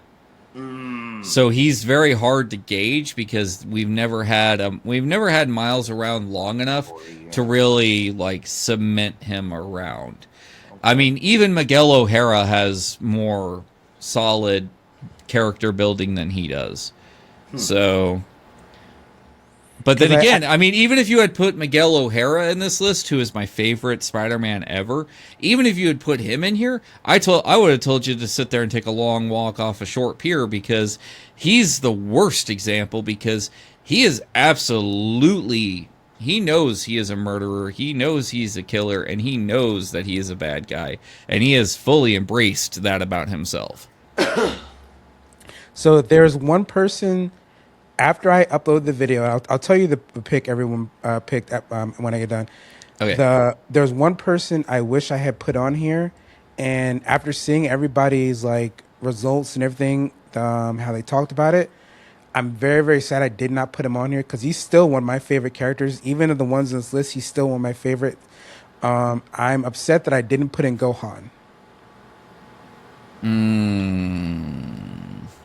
So he's very hard to gauge because we've never had Miles around long enough to really like cement him around. I mean, even Miguel O'Hara has more solid character building than he does. So, but then again, I mean, even if you had put Miguel O'Hara in this list, who is my favorite Spider-Man ever, even if you had put him in here, I would have told you to sit there and take a long walk off a short pier because he's the worst example because he is absolutely, he knows he is a murderer, he knows he's a killer, and he knows that he is a bad guy, and he has fully embraced that about himself. So there's one person. After I upload the video, I'll tell you the pick everyone picked when I get done. Okay. There's one person I wish I had put on here, and after seeing everybody's like results and everything, how they talked about it, I'm very, very sad I did not put him on here because he's still one of my favorite characters. Even of the ones on this list, he's still one of my favorite. I'm upset that I didn't put in Gohan.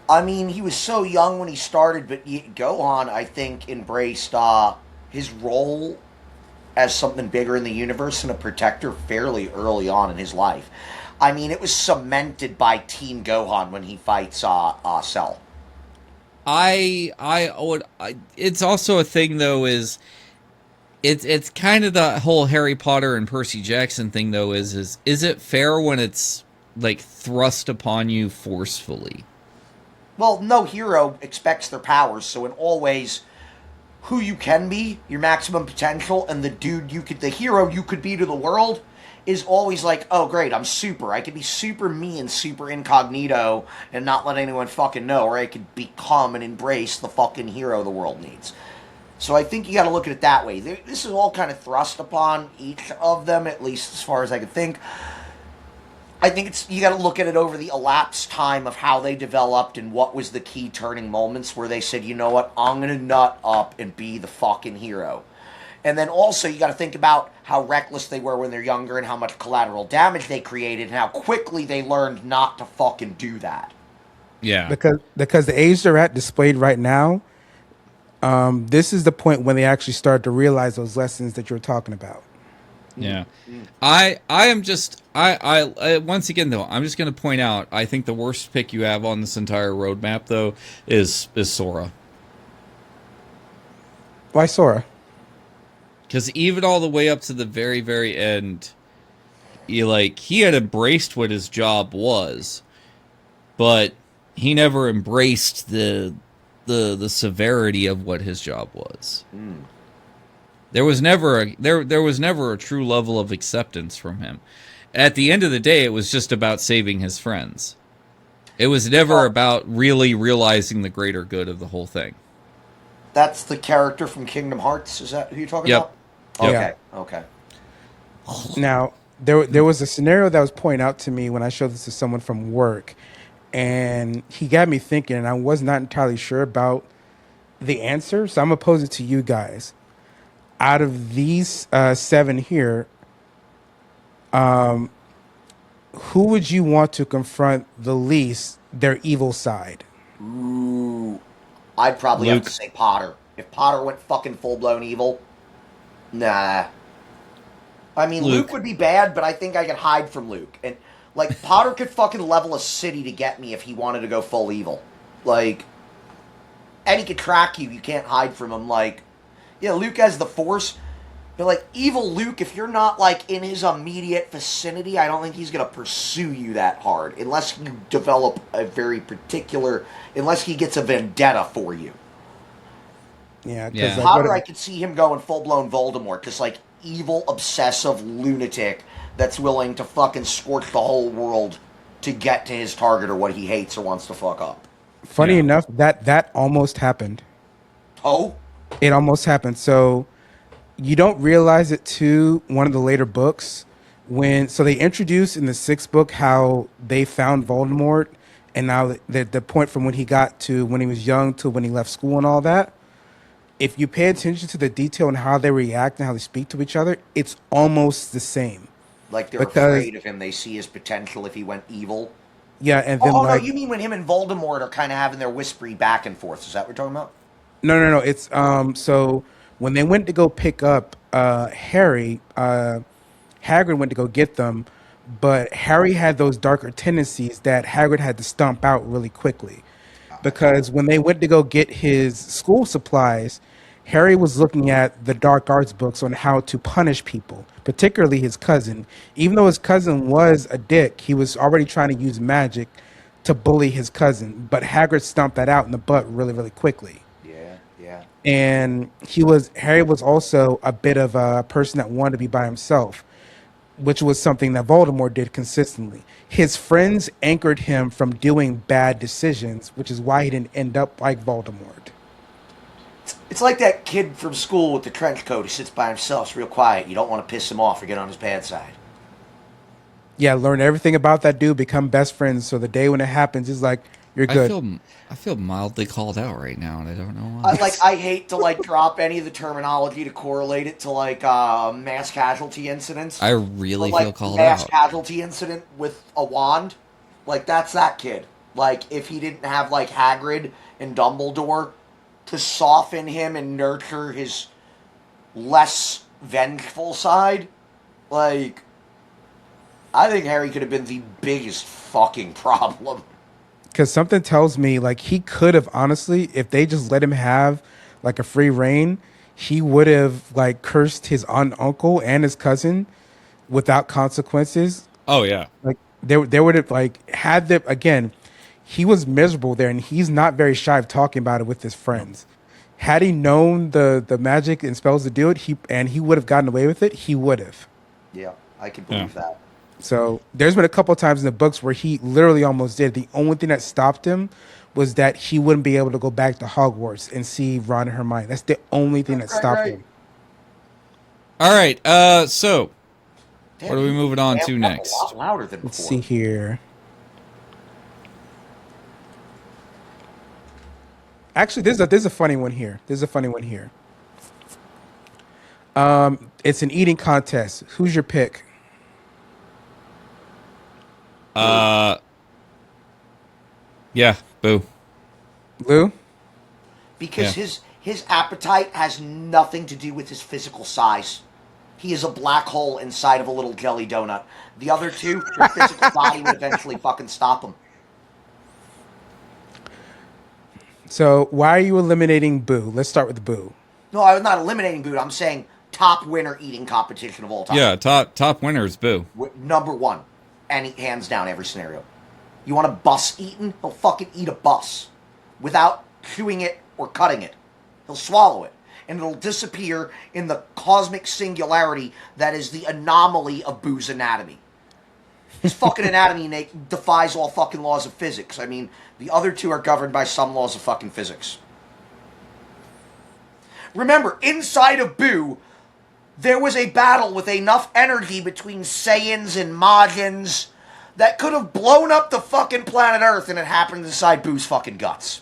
I mean, he was so young when he started, but Gohan, I think, embraced his role as something bigger in the universe and a protector fairly early on in his life. I mean, it was cemented by Team Gohan when he fights Cell. It's also a thing though is it's kind of the whole Harry Potter and Percy Jackson thing though is it fair when it's like thrust upon you forcefully? Well, no hero expects their powers, so in all ways, who you can be, your maximum potential, and the hero you could be to the world is always like, oh great, I'm super. I could be super me and super incognito and not let anyone fucking know, or I could become and embrace the fucking hero the world needs. So I think you gotta look at it that way. This is all kind of thrust upon each of them, at least as far as I can think. I think you got to look at it over the elapsed time of how they developed and what was the key turning moments where they said, you know what, I'm going to nut up and be the fucking hero. And then also you got to think about how reckless they were when they're younger and how much collateral damage they created and how quickly they learned not to fucking do that. Yeah. Because the age they're at displayed right now, this is the point when they actually start to realize those lessons that you're talking about. Yeah. I am just I once again though, I'm just going to point out I think the worst pick you have on this entire roadmap though is Sora. Why Sora? Cuz even all the way up to the very very end he had embraced what his job was, but he never embraced the severity of what his job was. There was never a true level of acceptance from him. At the end of the day, it was just about saving his friends. It was never about really realizing the greater good of the whole thing. That's the character from Kingdom Hearts? Is that who you're talking Yep. about? Yep. Okay. Now, there was a scenario that was pointed out to me when I showed this to someone from work, and he got me thinking, and I was not entirely sure about the answer, so I'm going to pose it to you guys. Out of these 7 here, who would you want to confront the least their evil side? Ooh. I'd probably have to say Potter. If Potter went fucking full-blown evil, nah. I mean, Luke would be bad, but I think I could hide from Luke. And, like, Potter could fucking level a city to get me if he wanted to go full evil. Like, and he could track you. You can't hide from him. Like, yeah, Luke has the Force, but, like, evil Luke, if you're not, like, in his immediate vicinity, I don't think he's going to pursue you that hard, unless you develop a very particular, unless he gets a vendetta for you. Yeah, Yeah. because like Potter, I what? could see him going full blown Voldemort, just like evil, obsessive lunatic that's willing to fucking scorch the whole world to get to his target or what he hates or wants to fuck up. Funny Yeah. enough, that almost happened. Oh, It almost happened. So you don't realize it too. One of the later books, when so they introduced in the sixth book how they found Voldemort, and now the point from when he got to when he was young to when he left school and all that. If you pay attention to the detail and how they react and how they speak to each other, it's almost the same. like they're Because afraid of him. They see his potential if he went evil. yeah, and Oh, then oh no, like you mean when him and Voldemort are kind of having their whispery back and forth? Is that what you're talking about? no. It's so when they went to go pick up Harry, Hagrid went to go get them, but Harry had those darker tendencies that Hagrid had to stomp out really quickly. Because when they went to go get his school supplies, Harry was looking at the dark arts books on how to punish people, particularly his cousin. Even though his cousin was a dick, he was already trying to use magic to bully his cousin. But Hagrid stomped that out in the butt really, really quickly. Yeah, yeah. And Harry was also a bit of a person that wanted to be by himself, which was something that Voldemort did consistently. His friends anchored him from doing bad decisions, which is why he didn't end up like Voldemort. It's like that kid from school with the trench coat who sits by himself, is real quiet. You don't want to piss him off or get on his bad side. Yeah, learn everything about that dude, become best friends. So the day when it happens, it's like you're good. I feel mildly called out right now, and I don't know why. I hate to like drop any of the terminology to correlate it to like mass casualty incidents. I really But, like, feel called mass out. casualty incident with a wand, like that's that kid. Like if he didn't have like Hagrid and Dumbledore to soften him and nurture his less vengeful side, like I think Harry could have been the biggest fucking problem. Because something tells me like he could have honestly, if they just let him have like a free reign, he would have like cursed his aunt, uncle, and his cousin without consequences. Oh yeah. Like they would have like had them again. He was miserable there, and he's not very shy of talking about it with his friends. Had he known the magic and spells to do it, he would have gotten away with it. He would have. Yeah, I can believe that. So there's been a couple of times in the books where he literally almost did. The only thing that stopped him was that he wouldn't be able to go back to Hogwarts and see Ron and Hermione. That's the only thing that stopped Right. him. All right. So Damn, what are we moving on to that's next? A lot louder than Let's before. see here. Actually, there's a funny one here. There's a funny one here. It's an eating contest. Who's your pick? Yeah. Boo. Lou? Because Yeah. his appetite has nothing to do with his physical size. He is a black hole inside of a little jelly donut. The other two, their physical body would eventually fucking stop him. So why are you eliminating Boo? Let's start with Boo. No, I'm not eliminating Buddha. I'm saying top winner eating competition of all time. Yeah. Top winners. Boo. Number one. And hands down every scenario. You want a bus eaten? He'll fucking eat a bus. Without chewing it or cutting it. He'll swallow it. And it'll disappear in the cosmic singularity that is the anomaly of Boo's anatomy. His fucking anatomy defies all fucking laws of physics. I mean, the other two are governed by some laws of fucking physics. Remember, inside of Boo, there was a battle with enough energy between Saiyans and Majins that could have blown up the fucking planet Earth, and it happened inside Boo's fucking guts.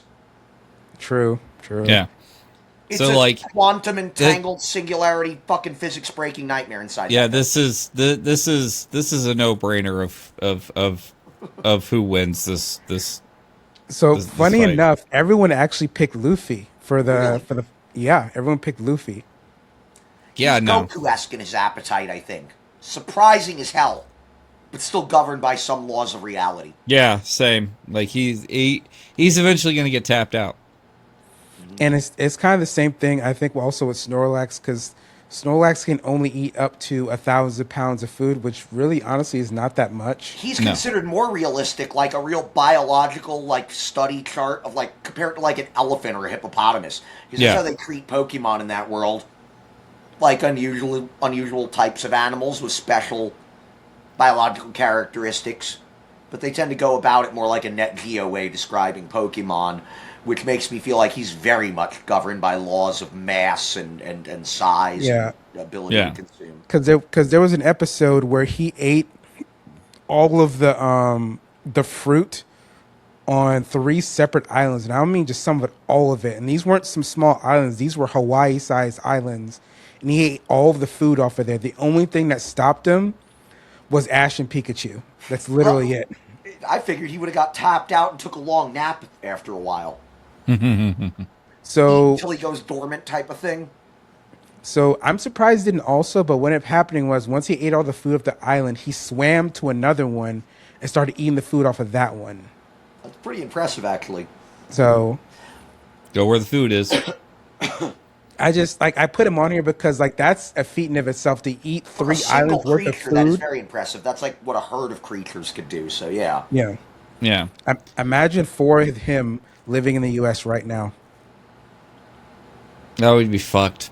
True. Yeah. It's So, a like, quantum entangled singularity fucking physics breaking nightmare inside. Yeah. that thing. This is a no brainer of who wins this. So This funny fight. enough, everyone actually picked Luffy Really? yeah, everyone picked Luffy. Yeah. He's No. Goku-esque in his appetite, I think. Surprising as hell, but still governed by some laws of reality. Yeah. Same. Like he's eventually gonna get tapped out. And it's kind of the same thing, I think, also with Snorlax, because Snorlax can only eat up to 1,000 pounds of food, which really, honestly, is not that much. He's considered more realistic, like a real biological like study chart of like compared to like an elephant or a hippopotamus. Because that's how they treat Pokemon in that world, like unusual types of animals with special biological characteristics. But they tend to go about it more like a Net Geo way describing Pokemon, which makes me feel like he's very much governed by laws of mass and size and ability to consume. Because there was an episode where he ate all of the fruit on 3 separate islands, and I don't mean just some of it, all of it. And these weren't some small islands; these were Hawaii-sized islands, and he ate all of the food off of there. The only thing that stopped him was Ash and Pikachu. That's literally it. I figured he would have got tapped out and took a long nap after a while. So until he goes dormant, type of thing. So I'm surprised it didn't also, but what ended up happening was once he ate all the food of the island, he swam to another one and started eating the food off of that one. That's pretty impressive, actually. So go where the food is. I just I put him on here because that's a feat in of itself to eat 3 islands worth of food. That's very impressive. That's like what a herd of creatures could do. So yeah. Imagine 4 of him living in the U.S. right now. That would be fucked.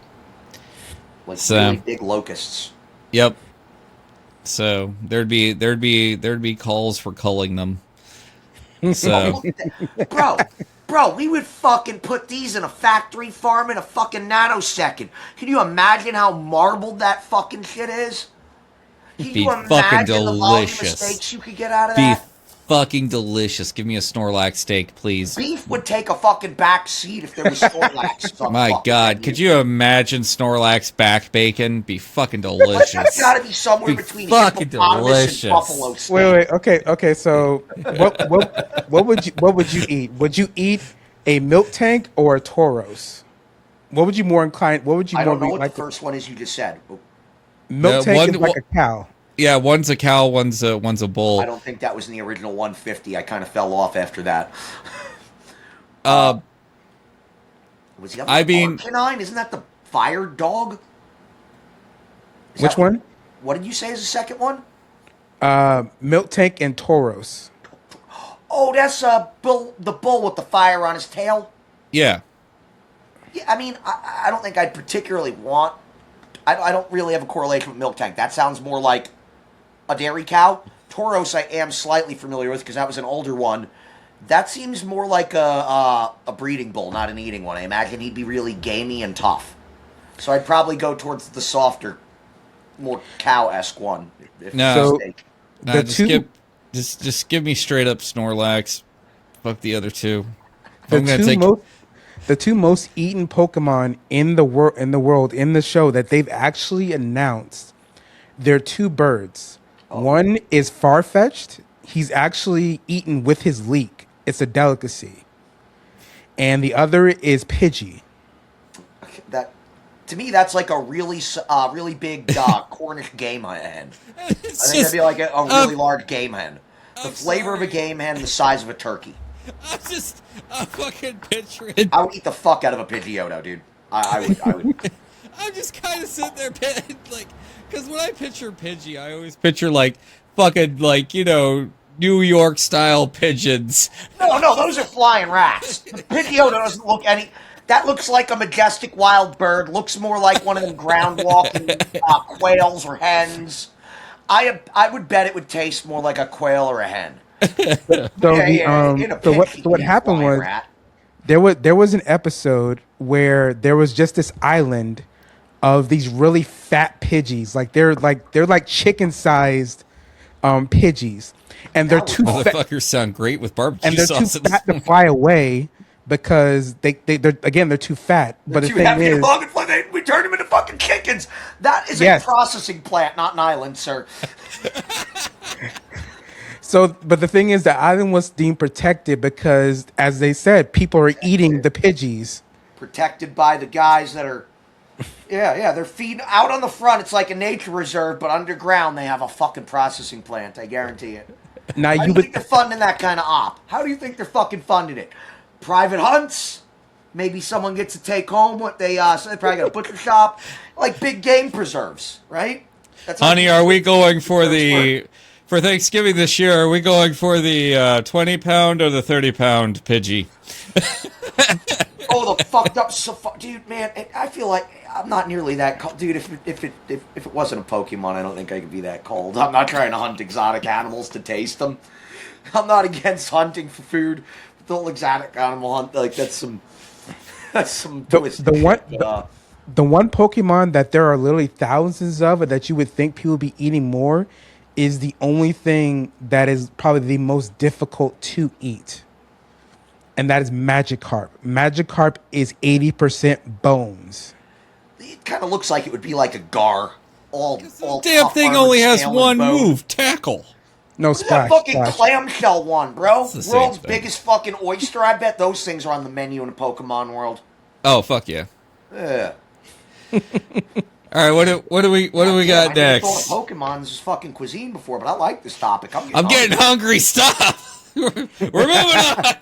Like really big locusts. Yep. So there'd be calls for culling them. So Bro, we would fucking put these in a factory farm in a fucking nanosecond. Can you imagine how marbled that fucking shit is? Can you imagine the volume of steaks you could get out of that? Fucking delicious. Give me a Snorlax steak, please. Beef would take a fucking back seat if there was Snorlax. My God, could you imagine Snorlax back bacon? Be fucking delicious. That's gotta be somewhere between fucking delicious. And buffalo steak. Wait, okay. So, what would you eat? Would you eat a milk tank or a Tauros? What would you more inclined? What would you? I don't know what the first one is you just said. Milk tank is like a cow. Yeah, one's a cow, one's a bull. I don't think that was in the original 150. I kind of fell off after that. Was the other Arcanine? Isn't that the fire dog? Which one? What did you say is the second one? Milk tank and Tauros. Oh, that's the bull with the fire on his tail. Yeah. Yeah, I mean, I don't think I'd particularly want. I don't really have a correlation with milk tank. That sounds more like a dairy cow. Tauros I am slightly familiar with because that was an older one. That seems more like a breeding bull, not an eating one. I imagine he'd be really gamey and tough. So I'd probably go towards the softer, more cow-esque one. Just give me straight up Snorlax. Fuck the other two. The 2 most eaten Pokemon in the world in the show that they've actually announced, they're 2 birds. One is Farfetch'd. He's actually eaten with his leek. It's a delicacy. And the other is Pidgey. That, to me, that's like a really big Cornish game hen. I think that'd be like a really large game hen. The flavor of a game hen, the size of a turkey. I'm fucking picturing. I would eat the fuck out of a Pidgeotto, dude. I would. I'm just kind of sitting there, like, because when I picture Pidgey, I always picture fucking New York style pigeons. No, those are flying rats. Pidgeotto doesn't look any. That looks like a majestic wild bird. Looks more like one of them ground walking quails or hens. I would bet it would taste more like a quail or a hen. So what happened was there was an episode where there was just this island of these really fat Pidgeys. They're like chicken sized Pidgeys, and they're too fat. Motherfuckers sound great with barbecue sauce. And they're too fat to fly away because they're too fat. But the thing is, we turn them into fucking chickens. That is a processing plant, not an island, sir. So, but the thing is, the island was deemed protected because, as they said, people are eating the Pidgeys. Protected by the guys that are, they're feeding out on the front. It's like a nature reserve, but underground they have a fucking processing plant. I guarantee it. Now How do you think they're funding that kind of op? How do you think they're fucking funding it? Private hunts, Maybe someone gets to take home what they so they probably got a butcher shop, like big game preserves, right? That's how Honey, are we going for preserves work. for Thanksgiving this year? Are we going for the 20-pound or the 30-pound Pidgey? Oh, the fucked up, dude, man. I feel like I'm not nearly that cold, dude. If it wasn't a Pokemon, I don't think I could be that cold. I'm not trying to hunt exotic animals to taste them. I'm not against hunting for food. The whole exotic animal hunt, like that's some twisted the one shit, but, the one Pokemon that there are literally thousands of, and that you would think people would be eating more, is the only thing that is probably the most difficult to eat, and that is Magikarp. Magikarp is 80% bones. it kind of looks like it would be like a Gar. All Damn tough, thing armored only has scale and one bone. move, tackle. No, Look at that splash. fucking Splash. clamshell one, bro. It's the same World's thing. biggest fucking oyster. I bet those things are on the menu in a Pokemon world. Oh fuck yeah! Yeah. All right, what do we got I never thought next? of Pokemon's fucking cuisine before, but I like this topic. I'm getting hungry. Stop. We're moving on.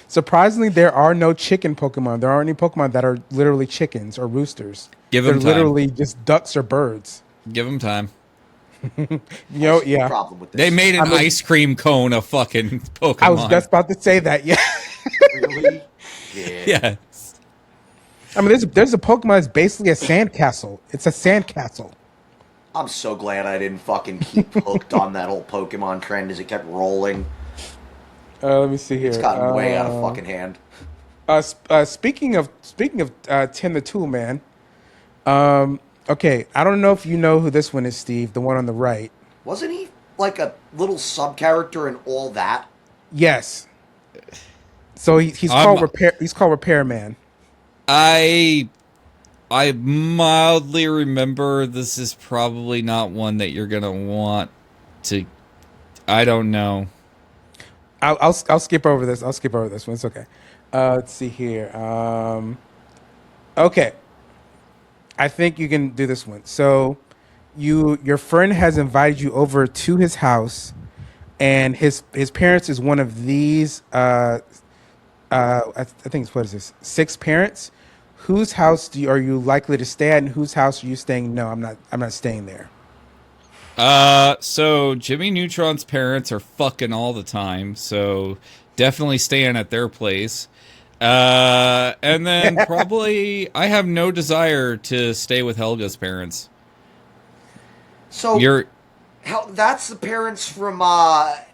Surprisingly, there are no chicken Pokemon. There aren't any Pokemon that are literally chickens or roosters. Give They're them time. literally just ducks or birds. Give them time. No Yeah. problem with this. They made an ice cream cone of fucking Pokemon. I was just about to say that. Yeah. Really? Yeah. Yes. I mean, there's a Pokemon that's basically a sandcastle. It's a sandcastle. I'm so glad I didn't fucking keep hooked on that whole Pokemon trend as it kept rolling. Let me see here. It's gotten way out of fucking hand. Speaking of Tim the Tool Man. Okay, I don't know if you know who this one is, Steve. The one on the right. Wasn't he like a little sub character in all that? Yes. So he's called Repair. He's called Repairman. I mildly remember this is probably not one that you're gonna want to. I don't know. I'll skip over this. I'll skip over this one. It's okay. Let's see here. Okay. I think you can do this one. So, your friend has invited you over to his house, and his parents is one of these. I think it's, what is this? 6 parents. Whose house are you likely to stay at, and whose house are you staying? No, I'm not staying there. So Jimmy Neutron's parents are fucking all the time, so definitely staying at their place. And then probably I have no desire to stay with Helga's parents. So You're that's the parents from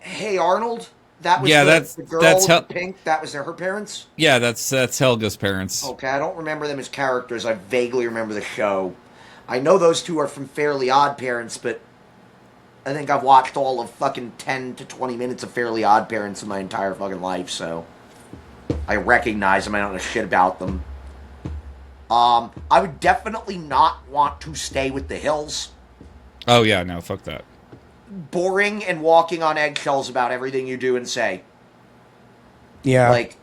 Hey Arnold. That was the girl that's with the pink. That was her parents. yeah, that's Helga's parents. Okay, I don't remember them as characters. I vaguely remember the show. I know those two are from Fairly Odd Parents, but I think I've watched all of fucking 10 to 20 minutes of Fairly Odd Parents in my entire fucking life, so I recognize them. I don't know shit about them. I would definitely not want to stay with the Hills. Oh yeah, no, fuck that. Boring and walking on eggshells about everything you do and say. Yeah. Like,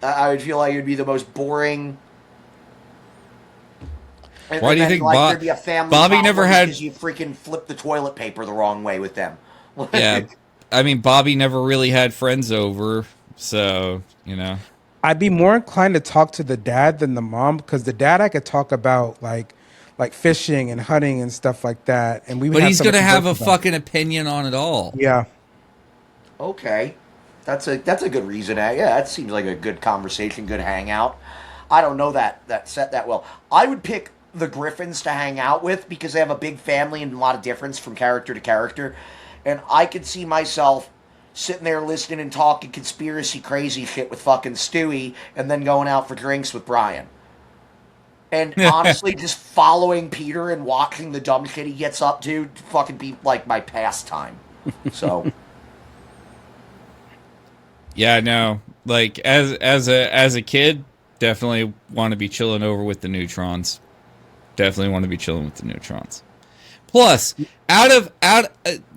I would feel like it would be the most boring. Why do you think there'd be a family Bobby problem never had? because you freaking flipped the toilet paper the wrong way with them? Yeah, I mean Bobby never really had friends over, so you know. I'd be more inclined to talk to the dad than the mom, because the dad I could talk about like fishing and hunting and stuff like that, and we would. But have he's something gonna to have a converse about. fucking opinion on it all. Yeah. Okay, that's a good reason. Yeah, that seems like a good conversation, good hangout. I don't know that set that well. I would pick the Griffins to hang out with because they have a big family and a lot of difference from character to character, and I could see myself sitting there listening and talking conspiracy crazy shit with fucking Stewie, and then going out for drinks with Brian. And honestly, just following Peter and watching the dumb shit he gets up to fucking be like my pastime. So. Yeah, no. Like as a kid, definitely want to be chilling over with the Neutrons. Definitely want to be chilling with the Neutrons. Plus,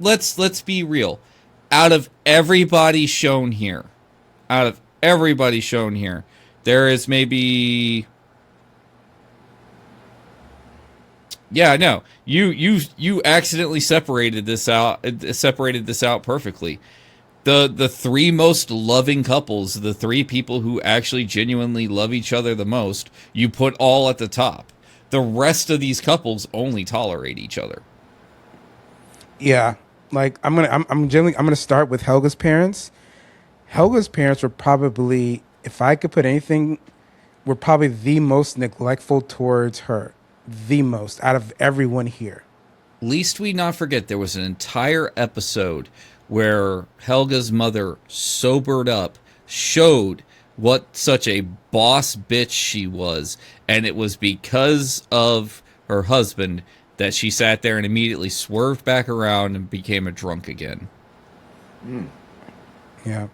let's be real. Out of everybody shown here, there is maybe. Yeah, no. You accidentally separated this out perfectly. The three most loving couples, the three people who actually genuinely love each other the most, you put all at the top. The rest of these couples only tolerate each other. Yeah, like I'm gonna start with Helga's parents. Helga's parents were probably, if I could put anything, were probably the most neglectful towards her, the most out of everyone here. Least we not forget there was an entire episode where Helga's mother sobered up, showed what such a boss bitch she was, and it was because of her husband that she sat there and immediately swerved back around and became a drunk again. Yeah,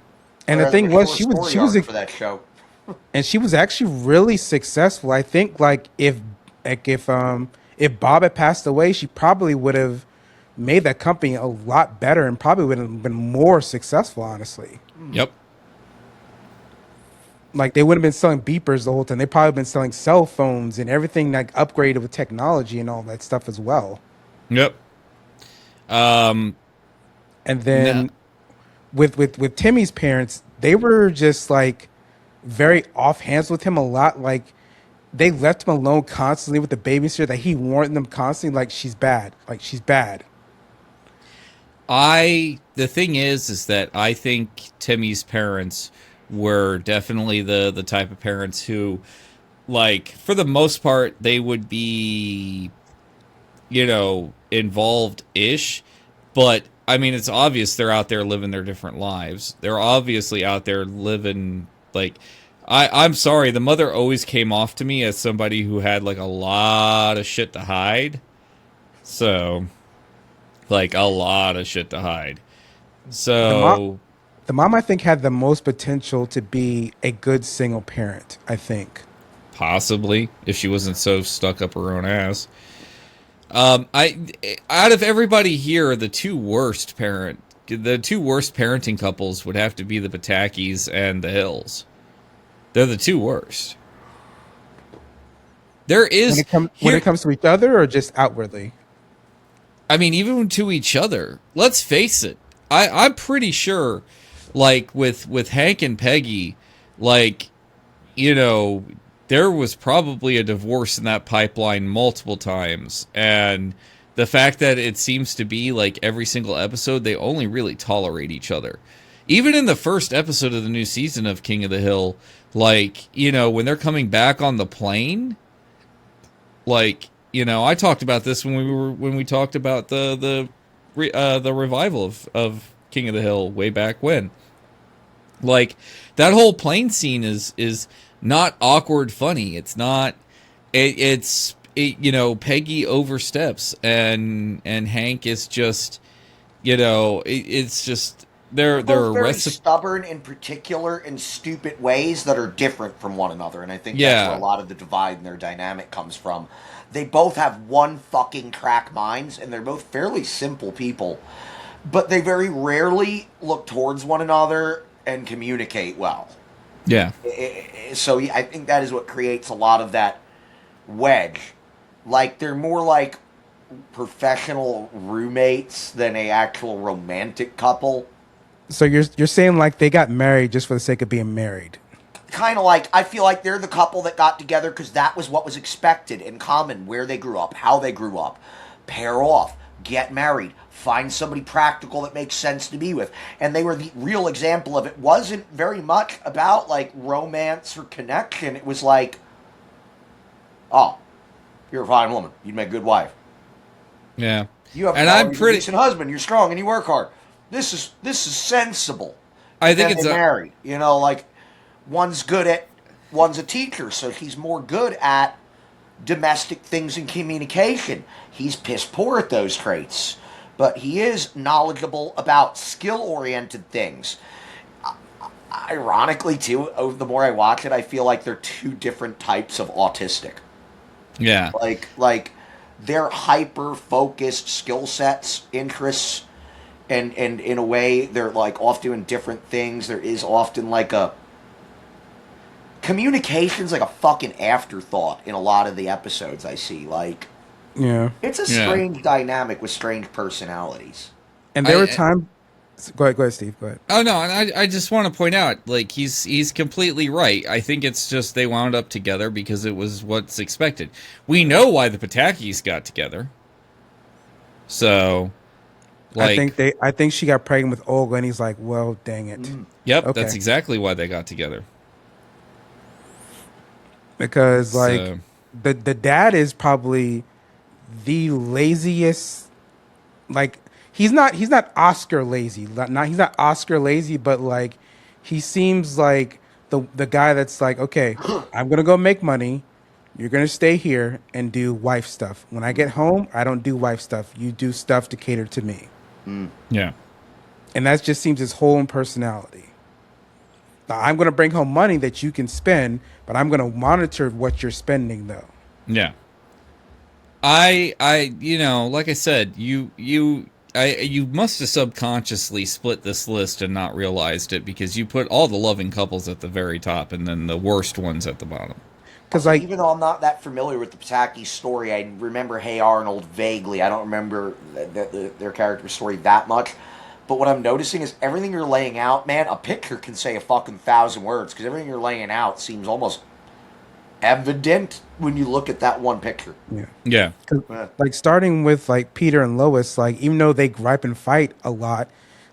and the thing was, she was for that show. and she was actually really successful. I think if Bob had passed away, she probably would have made that company a lot better and probably would have been more successful, honestly. Yep. Like they wouldn't have been selling beepers the whole time. They probably been selling cell phones and everything like upgraded with technology and all that stuff as well. Yep. And then with Timmy's parents, they were just like very off hands with him a lot. Like they left him alone constantly with the babysitter that he warned them constantly, like she's bad. Like she's bad. The thing is that I think Timmy's parents were definitely the type of parents who, like, for the most part, they would be, involved-ish, but, I mean, it's obvious they're out there living their different lives. They're obviously out there living, like, I'm sorry, the mother always came off to me as somebody who had, like, a lot of shit to hide. So, like, a lot of shit to hide. So... The mom, I think, had the most potential to be a good single parent, I think. Possibly, if she wasn't so stuck up her own ass. Out of everybody here, the two worst parenting couples would have to be the Patakis and the Hills. They're the two worst. There is... When it comes to each other or just outwardly? I mean, even to each other. Let's face it. I'm pretty sure... Like, with Hank and Peggy, like, there was probably a divorce in that pipeline multiple times. And the fact that it seems to be, like, every single episode, they only really tolerate each other. Even in the first episode of the new season of King of the Hill, like, when they're coming back on the plane, like, I talked about this when we talked about the revival of King of the Hill way back when. Like, that whole plane scene is not awkward funny. It's not. It's Peggy oversteps and Hank is just, it's just they're very stubborn in particular in stupid ways that are different from one another, and I think that's where a lot of the divide in their dynamic comes from. They both have one fucking track minds, and they're both fairly simple people, but they very rarely look towards one another and communicate well. Yeah. So I think that is what creates a lot of that wedge. Like, they're more like professional roommates than a actual romantic couple. So you're saying like they got married just for the sake of being married? Kind of like, I feel like they're the couple that got together because that was what was expected in common, where they grew up, how they grew up. Pair off, get married, find somebody practical that makes sense to be with. And they were the real example of it. Wasn't very much about, like, romance or connection. It was like, oh, you're a fine woman. You'd make a good wife. Yeah. You have a decent husband. You're strong and you work hard. This is sensible. I think it's married. Like, one's a teacher, so he's more good at domestic things and communication. He's piss poor at those traits, but he is knowledgeable about skill-oriented things. Ironically, too, the more I watch it, I feel like they're two different types of autistic. Yeah. Like they're hyper-focused skill sets, interests, and in a way, they're, like, off doing different things. There is often, like, communication's like a fucking afterthought in a lot of the episodes I see. Like, yeah, it's a strange dynamic with strange personalities. And there were times. Go ahead, Steve. Go ahead. Oh no, and I just want to point out, like he's completely right. I think it's just they wound up together because it was what's expected. We know why the Patakis got together. So, like, I think she got pregnant with Olga, and he's like, well, dang it. yep, Okay. that's exactly why they got together. Because like So, the dad is probably the laziest. Like he's not Oscar lazy. He's not Oscar lazy, but like he seems like the guy that's like, okay, I'm gonna go make money. You're gonna stay here and do wife stuff. When I get home, I don't do wife stuff. You do stuff to cater to me. yeah. And that just seems his whole personality. Now, I'm going to bring home money that you can spend, but I'm going to monitor what you're spending, though. Yeah. You know, like I said, you must have subconsciously split this list and not realized it because you put all the loving couples at the very top and then the worst ones at the bottom. Because like, even though I'm not that familiar with the Pataki story, I remember Hey Arnold vaguely. I don't remember their character story that much. But what I'm noticing is everything you're laying out, man, a picture can say a fucking 1,000 words because everything you're laying out seems almost evident when you look at that one picture. Yeah. like starting with like Peter and Lois, like even though they gripe and fight a lot,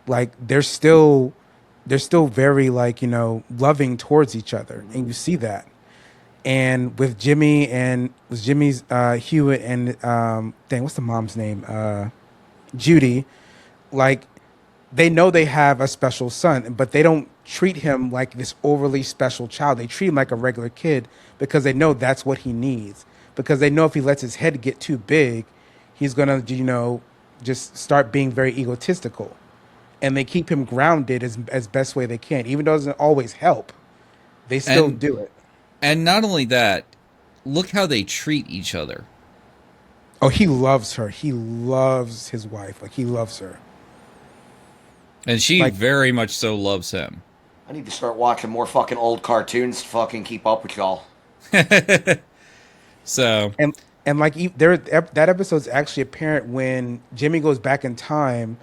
like they're still very like, you know, loving towards each other, and you see that. And with Jimmy and was Jimmy's Hewitt and dang, what's the mom's name? Judy. Like they know they have a special son, but they don't treat him like this overly special child. They treat him like a regular kid because they know that's what he needs. Because they know if he lets his head get too big, he's gonna, you know, just start being very egotistical. And they keep him grounded as best way they can, even though it doesn't always help. They still do it. And not only that, look how they treat each other. Oh, he loves her. He loves his wife. Like he loves her. And she Like- very much so loves him. I need to start watching more fucking old cartoons to fucking keep up with y'all. So, And like that episode's actually apparent when Jimmy goes back in time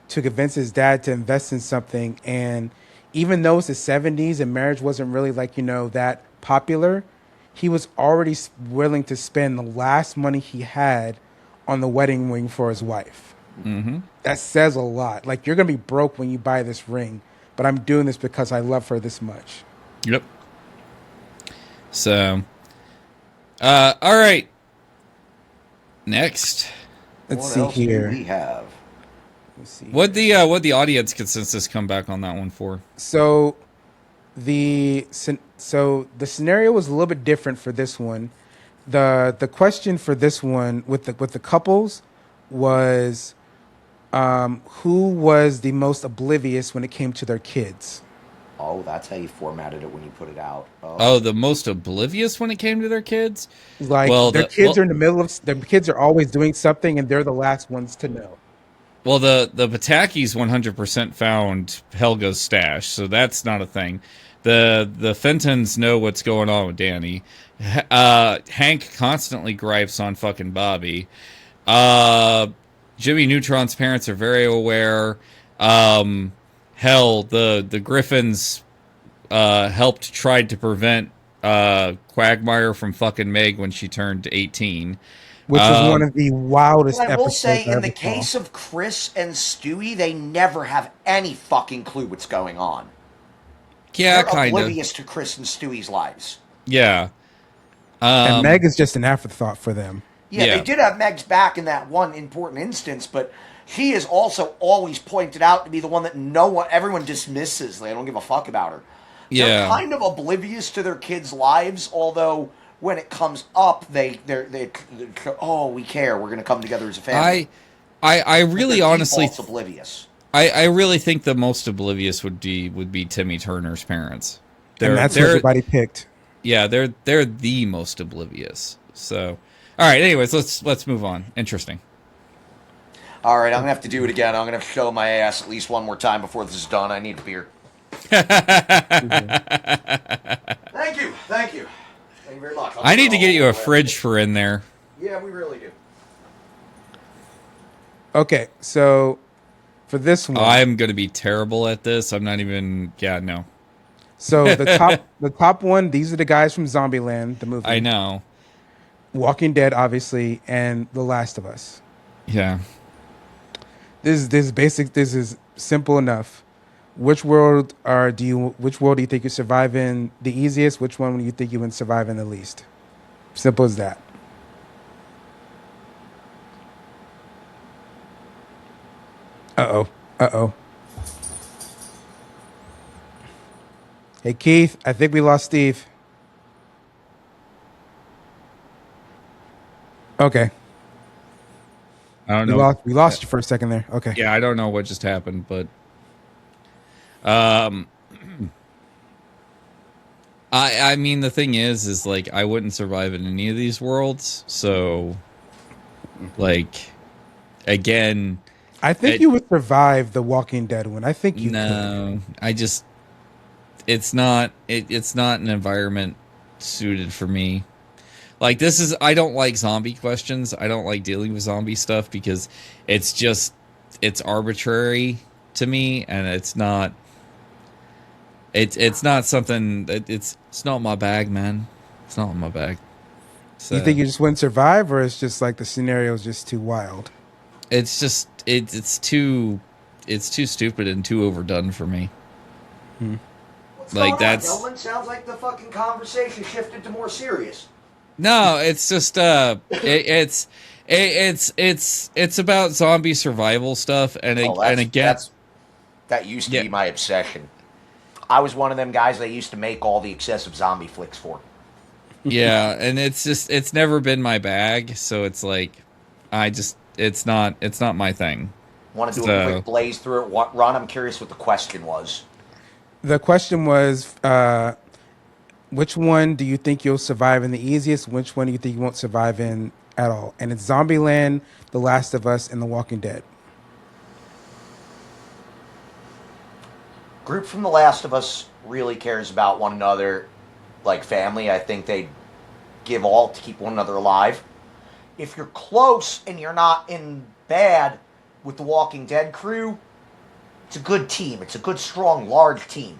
to convince his dad to invest in something, and even though it's the 70s and marriage wasn't really like, you know, that popular, he was already willing to spend the last money he had on the wedding ring for his wife. mm-hmm. That says a lot. Like, you're gonna be broke when you buy this ring, but I'm doing this because I love her this much. Yep. So, all right. Next, Let's What see else here. do we have? Let's see. what the audience consensus come back on that one for? So the scenario was a little bit different for this one. The question for this one with the couples was who was the most oblivious when it came to their kids. Oh, that's how you formatted it when you put it out. Oh, the most oblivious when it came to their kids? Like their kids are in the middle of their kids are always doing something and they're the last ones to know. Well, the Patakis 100% found Helga's stash, so that's not a thing. The Fentons know what's going on with Danny. Hank constantly gripes on fucking Bobby. Jimmy Neutron's parents are very aware. Hell, the Griffins tried to prevent Quagmire from fucking Meg when she turned 18. Which was one of the wildest But I will episodes say, I in the ever saw. case of Chris and Stewie, they never have any fucking clue what's going on. Yeah, They're kind of. oblivious to Chris and Stewie's lives. Yeah. And Meg is just an afterthought for them. Yeah, Yeah. they did have Meg's back in that one important instance, but she is also always pointed out to be the one that everyone dismisses. They don't give a fuck about her. Yeah. They're kind of oblivious to their kids' lives, although when it comes up, they oh, we care. We're going to come together as a family. I really honestly default's oblivious. I really think the most oblivious would be Timmy Turner's parents. And that's what everybody picked. Yeah, they're the most oblivious. So, all right. Anyways, let's move on. Interesting. All right, I'm gonna have to do it again. I'm gonna show my ass at least one more time before this is done. I need a beer. Thank you, thank you very much. I need to get you a fridge for in there. Yeah, we really do. Okay, so For this one, I'm gonna be terrible at this. I'm not even. Yeah, no. so the top one, these are the guys from Zombieland, the movie. I know. Walking Dead, obviously, and The Last of Us. Yeah. This is basic. This is simple enough. Which world do you think you survive in the easiest? Which one do you think you would survive in the least? Simple as that. Uh-oh. Hey, Keith, I think we lost Steve. Okay. I don't know. We lost you for a second there. Okay. Yeah, I don't know what just happened, but I mean the thing is like I wouldn't survive in any of these worlds. So like again, I think you would survive the Walking Dead one. I think you could. I just it's not an environment suited for me. Like I don't like zombie questions. I don't like dealing with zombie stuff because it's arbitrary to me, and it's not something that it's not my bag, man. It's not my bag. So, you think you just wouldn't survive, or it's just like the scenario is just too wild? It's just it's too stupid and too overdone for me. What's like going that's on, Delvin? Sounds like the fucking conversation shifted to more serious. No, it's just it's about zombie survival stuff, and again, that used to be my obsession. I was one of them guys they used to make all the excessive zombie flicks for. Yeah, and it's never been my bag, so it's like it's not my thing. Want to do a quick blaze through it, Ron? I'm curious what the question was. The question was, which one do you think you'll survive in the easiest? Which one do you think you won't survive in at all? And it's Zombieland, The Last of Us, and The Walking Dead. Group from The Last of Us really cares about one another like family. I think they give all to keep one another alive. If you're close and you're not in bad with the Walking Dead crew, it's a good team. It's a good, strong, large team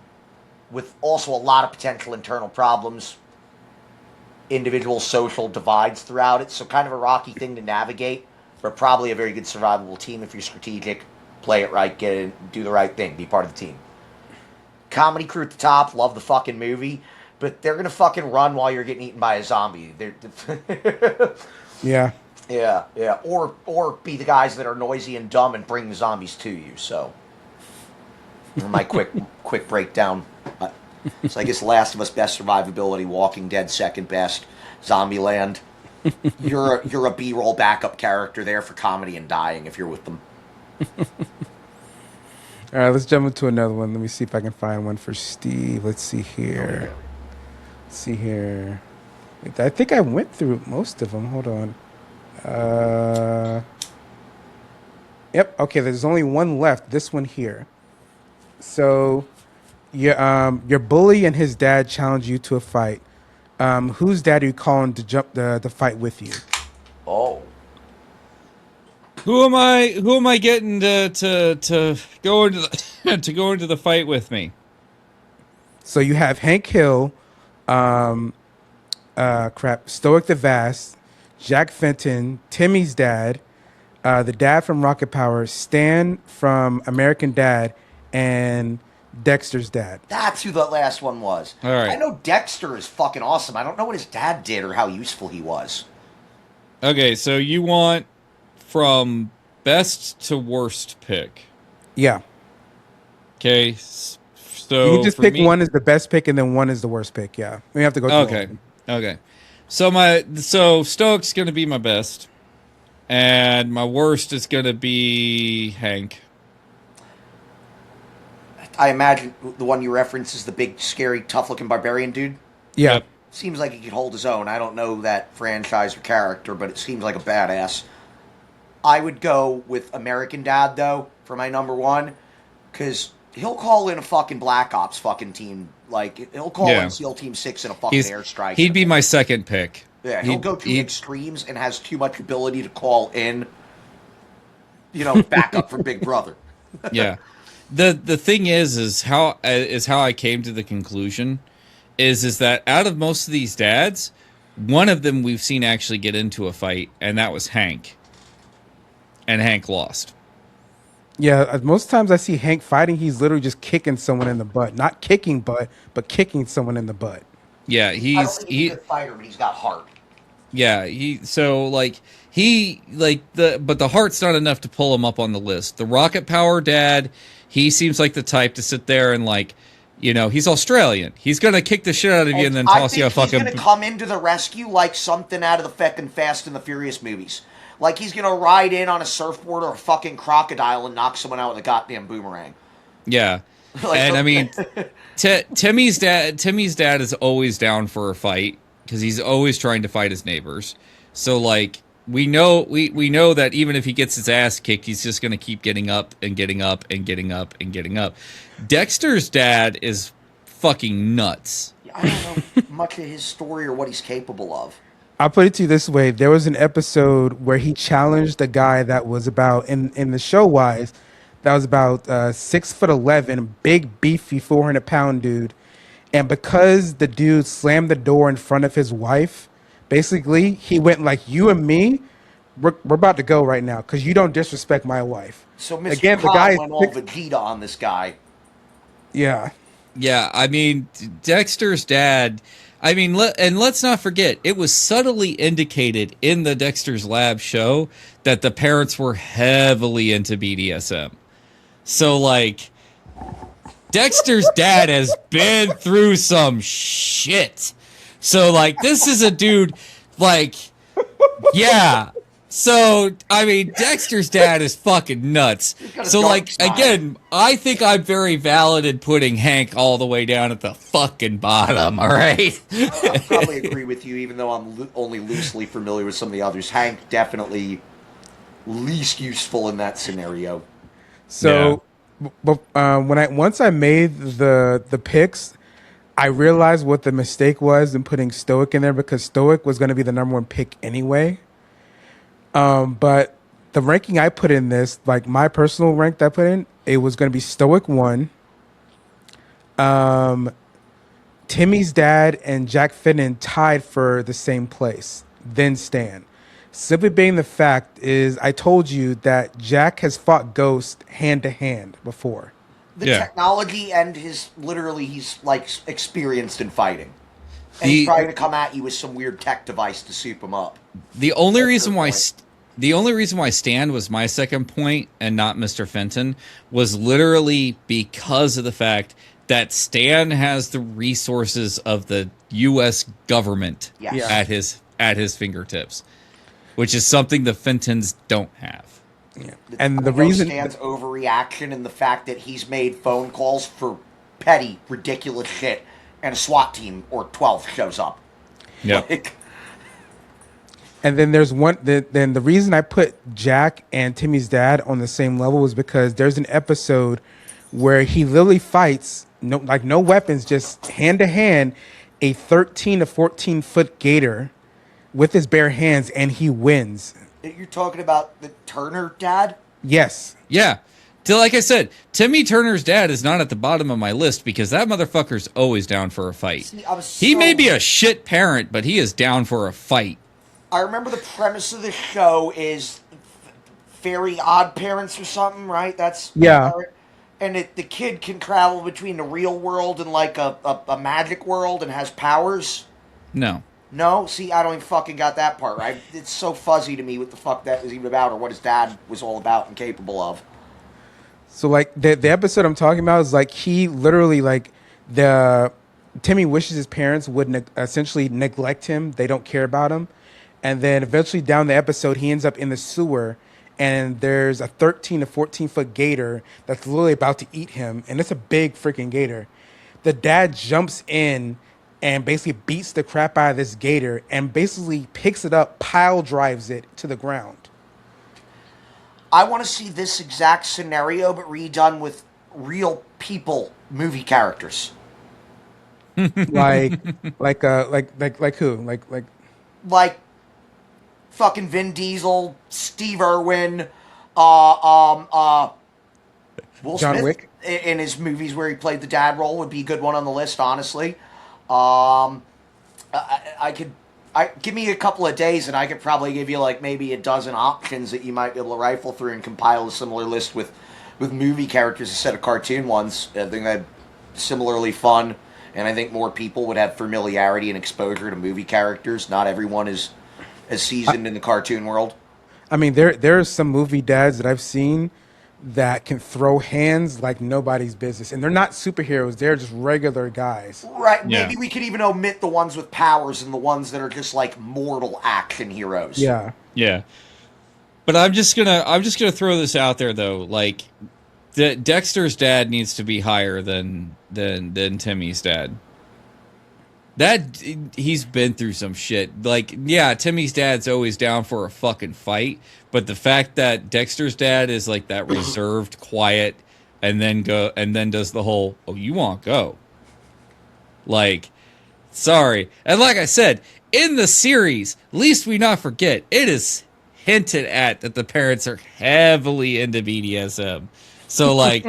with also a lot of potential internal problems, individual social divides throughout it. So kind of a rocky thing to navigate, but probably a very good survivable team if you're strategic, play it right, get in, do the right thing, be part of the team. Comedy crew at the top, love the fucking movie, but they're gonna fucking run while you're getting eaten by a zombie. Yeah. Yeah. Or be the guys that are noisy and dumb and bring the zombies to you. So, my quick breakdown. So I guess Last of Us best survivability, Walking Dead second best, Zombieland. You're a B-roll backup character there for comedy and dying if you're with them. All right, let's jump into another one. Let me see if I can find one for Steve. Let's see here. I think I went through most of them. Hold on. Yep. Okay. There's only one left. This one here. So, your bully and his dad challenge you to a fight. Whose dad are you calling to jump the fight with you? Oh. Who am I getting to go into the fight with me? So you have Hank Hill, Stoic the Vast, Jack Fenton, Timmy's dad, the dad from Rocket Power, Stan from American Dad, and Dexter's dad. That's who the last one was. All right. I know Dexter is fucking awesome. I don't know what his dad did or how useful he was. Okay, so you want from best to worst pick. Yeah. Okay, so you can just pick one is the best pick and then one is the worst pick. Yeah, we have to go through Okay. So Stoic's going to be my best, and my worst is going to be Hank. I imagine the one you reference is the big, scary, tough-looking barbarian dude. Yeah. Yep. Seems like he could hold his own. I don't know that franchise or character, but it seems like a badass. I would go with American Dad, though, for my number one, because he'll call in a fucking Black Ops fucking team. Like, he'll call in SEAL Team 6 in a fucking airstrike. He'd be my second pick. Yeah, he'll go to extremes and has too much ability to call in, backup from Big Brother. Yeah. The thing is how I came to the conclusion is that out of most of these dads, one of them we've seen actually get into a fight, and that was Hank. And Hank lost. Yeah, most times I see Hank fighting, he's literally just kicking someone in the butt. Not kicking butt, but kicking someone in the butt. Yeah, I don't think he's a good fighter, but he's got heart. Yeah, but the heart's not enough to pull him up on the list. The rocket power dad, he seems like the type to sit there and he's Australian. He's gonna kick the shit out of you and then toss you a fucking. He's gonna come into the rescue like something out of the fucking Fast and the Furious movies. Like he's gonna ride in on a surfboard or a fucking crocodile and knock someone out with a goddamn boomerang. Yeah, and I mean, Timmy's dad is always down for a fight because he's always trying to fight his neighbors. So we know that even if he gets his ass kicked, he's just gonna keep getting up and getting up and getting up and getting up. Dexter's dad is fucking nuts. I don't know much of his story or what he's capable of. I'll put it to you this way. There was an episode where he challenged a guy that was about, in the show wise, that was about 6'11", big, beefy, 400-pound dude. And because the dude slammed the door in front of his wife, basically, he went like, you and me, we're about to go right now because you don't disrespect my wife. So Mr. Cobb went all Vegeta on this guy. Yeah. Yeah, I mean, Dexter's dad... I mean, let's not forget, it was subtly indicated in the Dexter's Lab show that the parents were heavily into BDSM. So, Dexter's dad has been through some shit. So, this is a dude, yeah. So, I mean, Dexter's dad is fucking nuts. So, again, I think I'm very valid in putting Hank all the way down at the fucking bottom, all right? I probably agree with you, even though I'm only loosely familiar with some of the others. Hank definitely least useful in that scenario. So, but once I made the picks, I realized what the mistake was in putting Stoic in there because Stoic was going to be the number one pick anyway. But the ranking I put in this, my personal rank that I put in, it was going to be Stoic 1, Timmy's dad and Jack Finnan tied for the same place, then Stan. Simply being the fact is, I told you that Jack has fought Ghost hand to hand before. The technology and he's experienced in fighting. And he's probably going to come at you with some weird tech device to soup him up. The only reason why Stan was my second point and not Mr. Fenton was literally because of the fact that Stan has the resources of the U.S. government at his fingertips, which is something the Fentons don't have. Yeah. And the reason Stan's overreaction and the fact that he's made phone calls for petty, ridiculous shit, and a SWAT team or 12 shows up. Yeah. And then there's one. Then the reason I put Jack and Timmy's dad on the same level was because there's an episode where he literally fights no weapons, just hand to hand, a 13 to 14 foot gator with his bare hands, and he wins. You're talking about the Turner dad? Yes. Yeah. Like I said, Timmy Turner's dad is not at the bottom of my list because that motherfucker's always down for a fight. See, he may be a shit parent, but he is down for a fight. I remember the premise of the show is very odd parents or something, right? That's and the kid can travel between the real world and a magic world and has powers. No. No? See, I don't even fucking got that part, right? It's so fuzzy to me what the fuck that was even about or what his dad was all about and capable of. So the episode I'm talking about is he literally Timmy wishes his parents would essentially neglect him. They don't care about him. And then eventually down the episode, he ends up in the sewer and there's a 13 to 14 foot gator that's literally about to eat him. And it's a big freaking gator. The dad jumps in and basically beats the crap out of this gator and basically picks it up, pile drives it to the ground. I want to see this exact scenario, but redone with real people, movie characters. like who? Like fucking Vin Diesel, Steve Irwin, Will John Smith Wick. in his movies where he played the dad role would be a good one on the list, honestly. I could. Give me a couple of days and I could probably give you like maybe a dozen options that you might be able to rifle through and compile a similar list with movie characters instead of cartoon ones. I think that'd similarly fun, and I think more people would have familiarity and exposure to movie characters. Not everyone is as seasoned in the cartoon world. I mean, there's some movie dads that I've seen that can throw hands like nobody's business, and they're not superheroes. They're just regular guys. Right, Yeah. maybe we could even omit the ones with powers and the ones that are just like mortal action heroes. Yeah. Yeah. But I'm just gonna throw this out there though. Like, Dexter's dad needs to be higher than Timmy's dad. That he's been through some shit. Like, yeah, Timmy's dad's always down for a fucking fight, but the fact that Dexter's dad is like that reserved, quiet, and then does the whole, oh, you won't go. Like, sorry. And like I said, in the series, least we not forget, it is hinted at that the parents are heavily into BDSM. So like,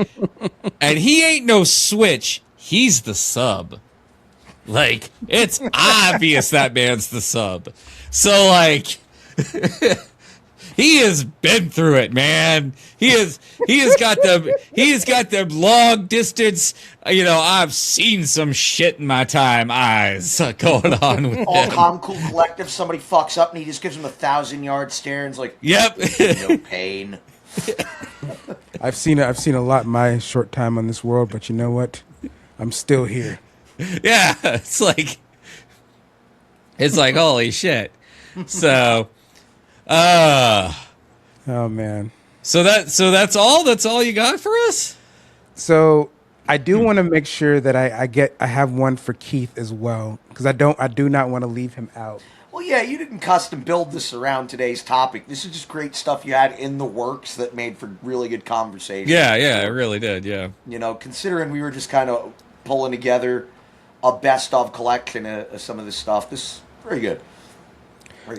and he ain't no switch. He's the sub. Like, it's obvious that man's the sub. So like, he has been through it, man. He has got them long distance, I've seen some shit in my time eyes going on with All him. calm, cool, collective. Somebody fucks up and he just gives him 1,000-yard stare and is like, Yep. no pain. I've seen a lot in my short time on this world, but you know what? I'm still here. Yeah, it's like holy shit. So, Oh man. so that's all you got for us? So I do want to make sure that I have one for Keith as well, because I do not want to leave him out. Well, yeah, you didn't custom build this around today's topic. This is just great stuff you had in the works that made for really good conversation. Yeah, it really did. Yeah. Considering we were just kind of pulling together a best-of collection of some of this stuff, this is very good.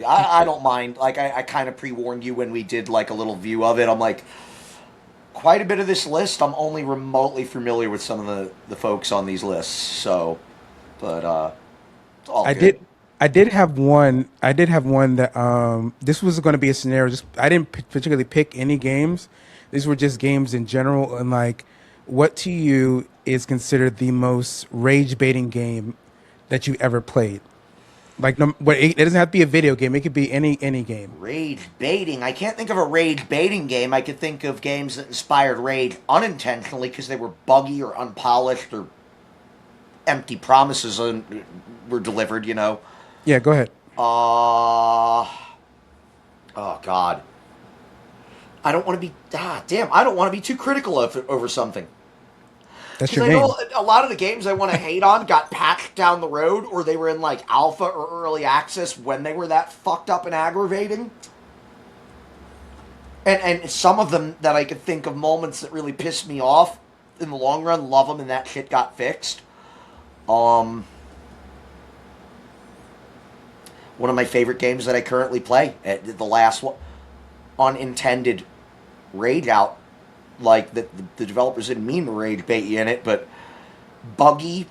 I don't mind. Like, I kind of pre-warned you when we did, like, a little view of it. I'm like, quite a bit of this list, I'm only remotely familiar with some of the folks on these lists. So, but, it's all good. I did have one that this was going to be a scenario. I didn't particularly pick any games. These were just games in general, and like, what to you is considered the most rage baiting game that you ever played? Like, it doesn't have to be a video game. It could be any game. Rage baiting. I can't think of a rage baiting game. I could think of games that inspired rage unintentionally because they were buggy or unpolished or empty promises were delivered. Yeah, go ahead. Oh God. I don't want to be. I don't want to be too critical of it over something. That's Because your I game. know a lot of the games I want to hate on got patched down the road, or they were in like alpha or early access when they were that fucked up and aggravating. And some of them that I could think of moments that really pissed me off in the long run, love them, and that shit got fixed. One of my favorite games that I currently play, the last one, unintended rage out. Like, the developers didn't mean to rage bait you in it, but buggy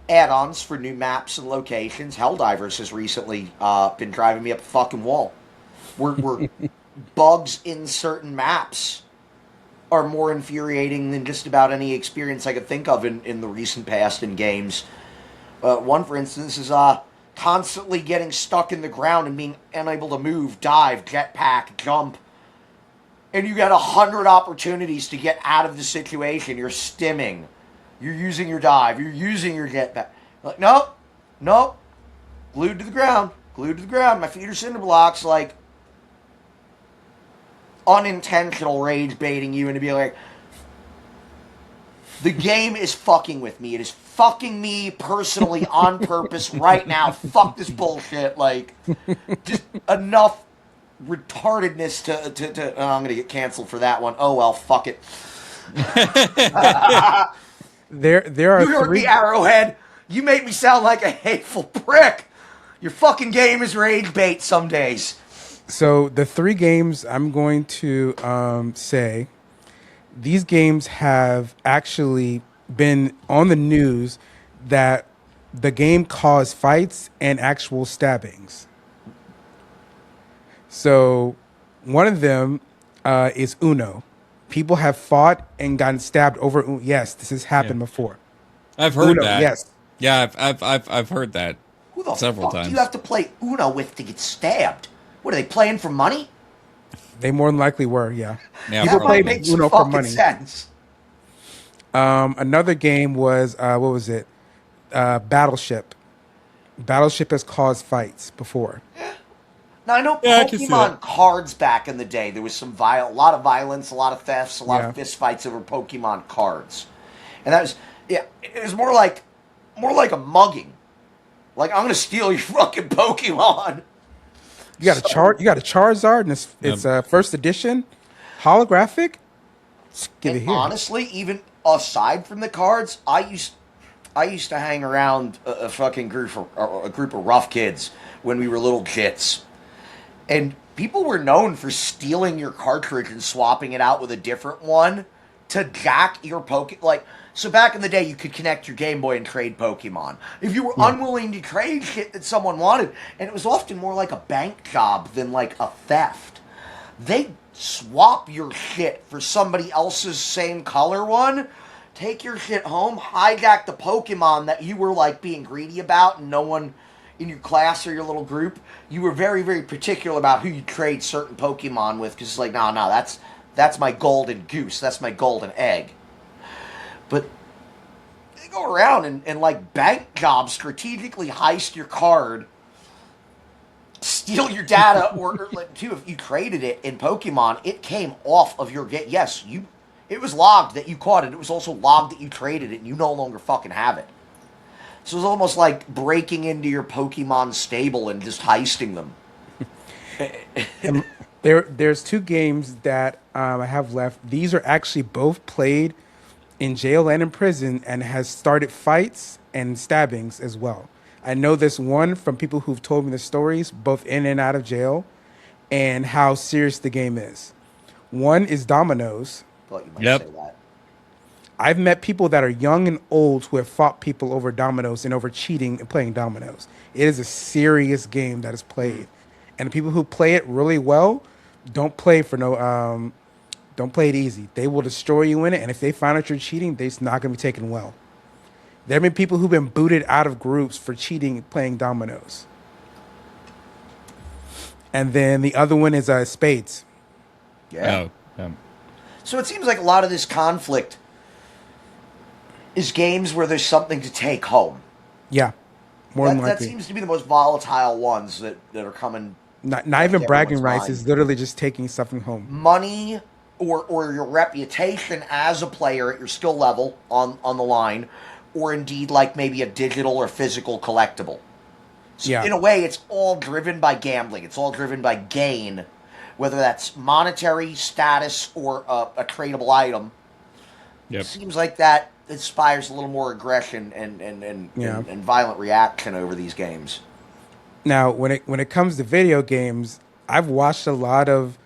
add-ons for new maps and locations. Helldivers has recently been driving me up a fucking wall. Where bugs in certain maps are more infuriating than just about any experience I could think of in the recent past in games. One, for instance, is constantly getting stuck in the ground and being unable to move, dive, jetpack, jump. And you got 100 opportunities to get out of the situation. You're stimming. You're using your dive. You're using your jetpack. Like, nope. Glued to the ground. My feet are cinder blocks. Like, unintentional rage baiting you into being like, the game is fucking with me. It is fucking me personally on purpose right now. Fuck this bullshit. Like, just enough retardedness to oh, I'm gonna get canceled for that one. Oh well, fuck it. There are You heard me, Arrowhead. You made me sound like a hateful prick. Your fucking game is rage bait some days. So the three games I'm going to say these games have actually been on the news that the game caused fights and actual stabbings. So one of them is Uno. People have fought and gotten stabbed over Uno. Yes, this has happened before. I've heard Uno, that. yes. Yeah, I've heard that Who the several fuck times. do you have to play Uno with to get stabbed? What are they playing for money? They more than likely were, yeah. Yeah, People That probably. might play make some Uno for fucking money. sense. Another game was, what was it? Battleship. Battleship has caused fights before. Now I know Yeah, I can see Pokemon that. cards back in the day. There was a lot of violence, a lot of thefts, a lot Yeah. of fist fights over Pokemon cards, and that was it was more like a mugging. Like I'm gonna steal your fucking Pokemon. You got a Charizard, and it's first edition, holographic. Let's give it And here. honestly, even aside from the cards, I used to hang around a fucking group of rough kids when we were little kids. And people were known for stealing your cartridge and swapping it out with a different one to jack your so back in the day, you could connect your Game Boy and trade Pokemon. If you were unwilling to trade shit that someone wanted, and it was often more like a bank job than like a theft, they'd swap your shit for somebody else's same color one, take your shit home, hijack the Pokemon that you were like being greedy about, and no one in your class or your little group, you were very, very particular about who you trade certain Pokemon with, because it's like, no, that's my golden goose, that's my golden egg. But they go around and like bank jobs, strategically heist your card, steal your data, or like, too, if you traded it in Pokemon, it came off of your get. Yes, it was logged that you caught it. It was also logged that you traded it, and you no longer fucking have it. So it was almost like breaking into your Pokemon stable and just heisting them. And there's two games that I have left. These are actually both played in jail and in prison, and has started fights and stabbings as well. I know this one from people who've told me the stories, both in and out of jail, and how serious the game is. One is Dominoes. Thought you might Yep. say that. I've met people that are young and old who have fought people over dominoes and over cheating and playing dominoes. It is a serious game that is played, and the people who play it really well don't play for no. Don't play it easy. They will destroy you in it, and if they find out you're cheating, they're not going to be taken well. There have been people who've been booted out of groups for cheating playing dominoes. And then the other one is Spades. Yeah. Oh, So it seems like a lot of this conflict is games where there's something to take home. Yeah, more than That likely. seems to be the most volatile ones that are coming. Not even everyone's bragging rights. mind. Is literally just taking something home. Money or your reputation as a player at your skill level on the line, or indeed like maybe a digital or physical collectible. So Yeah. in a way, it's all driven by gambling. It's all driven by gain, whether that's monetary status or a tradable item. yep. It seems like that inspires a little more aggression and violent reaction over these games. Now, when it comes to video games, I've watched a lot of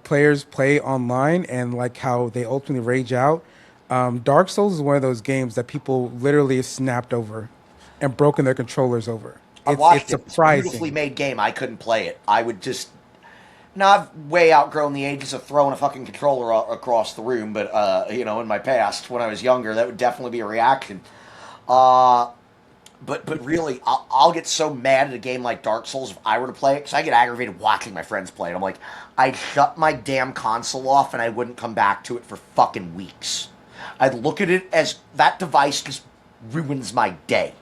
players play online and like how they ultimately rage out. Dark Souls is one of those games that people literally have snapped over and broken their controllers over. I watched It's it. It's a surprising. beautifully made game. I couldn't play it. I would just. Now I've way outgrown the ages of throwing a fucking controller across the room, but in my past when I was younger, that would definitely be a reaction. But really, I'll get so mad at a game like Dark Souls if I were to play it, because I get aggravated watching my friends play it. I'm like, I'd shut my damn console off and I wouldn't come back to it for fucking weeks. I'd look at it as that device just ruins my day.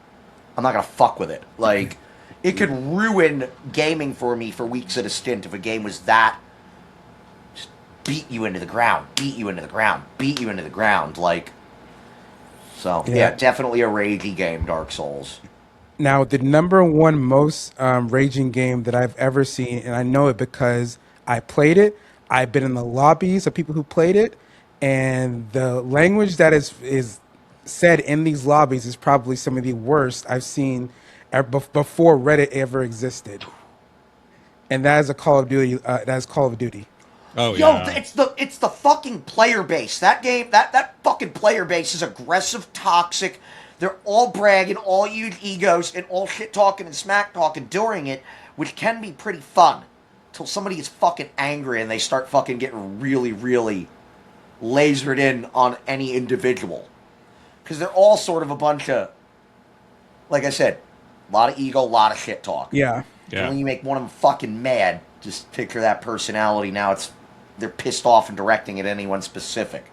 I'm not gonna fuck with it. Like, it could ruin gaming for me for weeks at a stint if a game was that. Just beat you into the ground, beat you into the ground, beat you into the ground. Like, so yeah, definitely a ragey game, Dark Souls. Now, the number one most raging game that I've ever seen, and I know it because I played it. I've been in the lobbies of people who played it, and the language that is said in these lobbies is probably some of the worst I've seen before Reddit ever existed. And that is a Call of Duty. That is Call of Duty. Oh Yo, yeah. it's the fucking player base. That game, that fucking player base is aggressive, toxic. They're all bragging, all huge egos, and all shit talking and smack talking during it, which can be pretty fun. Till somebody is fucking angry and they start fucking getting really, really lasered in on any individual. Because they're all sort of a bunch of, like I said, a lot of ego, a lot of shit talk. Yeah. And when you make one of them fucking mad, just picture that personality. Now they're pissed off and directing at anyone specific.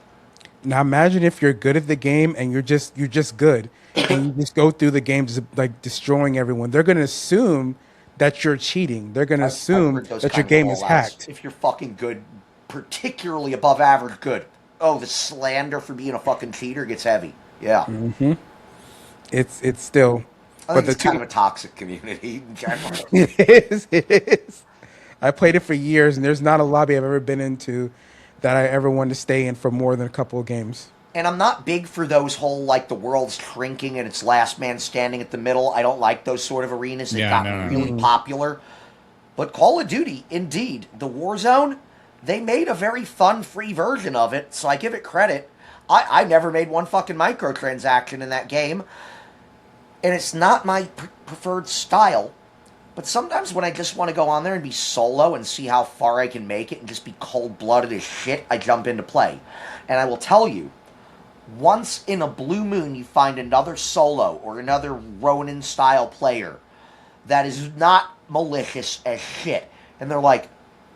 Now imagine if you're good at the game and you're just good and you just go through the game just like destroying everyone. They're going to assume that you're cheating. They're going to assume I've heard those that your kind of game is callouts. hacked. If you're fucking good, particularly above average good, oh, the slander for being a fucking cheater gets heavy. Yeah. It's still, I think it's kind of a toxic community in general. it is. I played it for years, and there's not a lobby I've ever been into that I ever wanted to stay in for more than a couple of games. And I'm not big for those whole, like, the world's shrinking and it's last man standing at the middle. I don't like those sort of arenas. They've gotten really popular. But Call of Duty, indeed, the Warzone, they made a very fun, free version of it, so I give it credit. I never made one fucking microtransaction in that game. And it's not my preferred style. But sometimes when I just want to go on there and be solo and see how far I can make it and just be cold-blooded as shit, I jump into play. And I will tell you, once in a blue moon you find another solo or another Ronin-style player that is not malicious as shit. And they're like,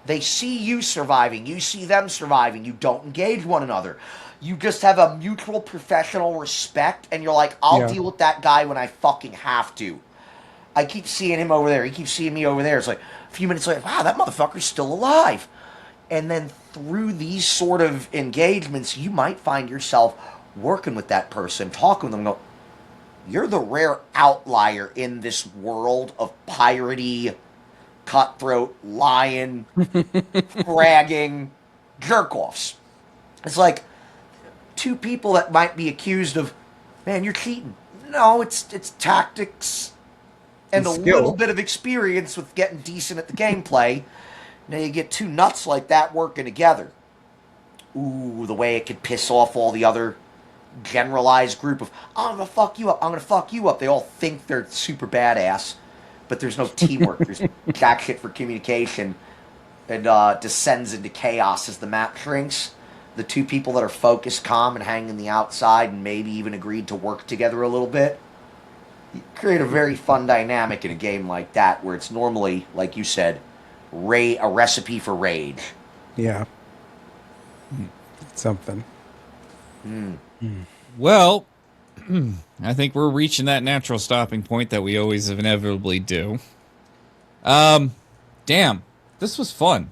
they see you surviving, you see them surviving, you don't engage one another. You just have a mutual professional respect, and you're like, I'll deal with that guy when I fucking have to. I keep seeing him over there. He keeps seeing me over there. It's like a few minutes later, wow, that motherfucker's still alive. And then through these sort of engagements, you might find yourself working with that person, talking with them, and go, you're the rare outlier in this world of piratey, cutthroat, lying, bragging, jerk-offs. It's like two people that might be accused of, man, you're cheating. No, it's tactics and a little bit of experience with getting decent at the gameplay. Now you get two nuts like that working together. Ooh, the way it could piss off all the other generalized group of, I'm going to fuck you up, I'm going to fuck you up. They all think they're super badass, but there's no teamwork. There's jack shit for communication, and descends into chaos as the map shrinks. The two people that are focused, calm, and hang in the outside and maybe even agreed to work together a little bit, you create a very fun dynamic in a game like that where it's normally, like you said, a recipe for rage. Yeah. It's something. Well, I think we're reaching that natural stopping point that we always inevitably do. Damn, this was fun.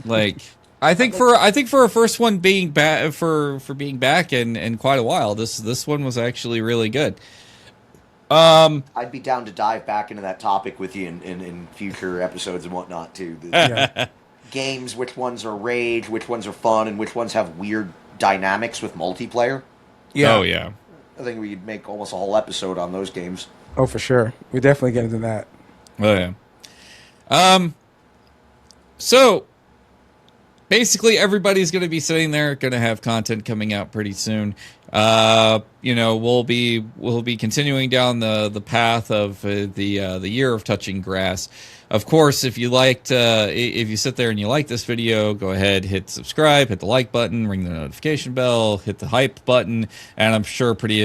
Like, I think for our first one being back for being back in quite a while, this one was actually really good. I'd be down to dive back into that topic with you in future episodes and whatnot too. Games, which ones are rage, which ones are fun, and which ones have weird dynamics with multiplayer. Yeah. Oh yeah. I think we'd make almost a whole episode on those games. Oh, for sure. We definitely get into that. Oh yeah. So basically everybody's going to be sitting there, going to have content coming out pretty soon. We'll be continuing down the path of the year of touching grass. Of course, if you sit there and you like this video, go ahead, hit subscribe, hit the like button, ring the notification bell, hit the hype button, and I'm sure pretty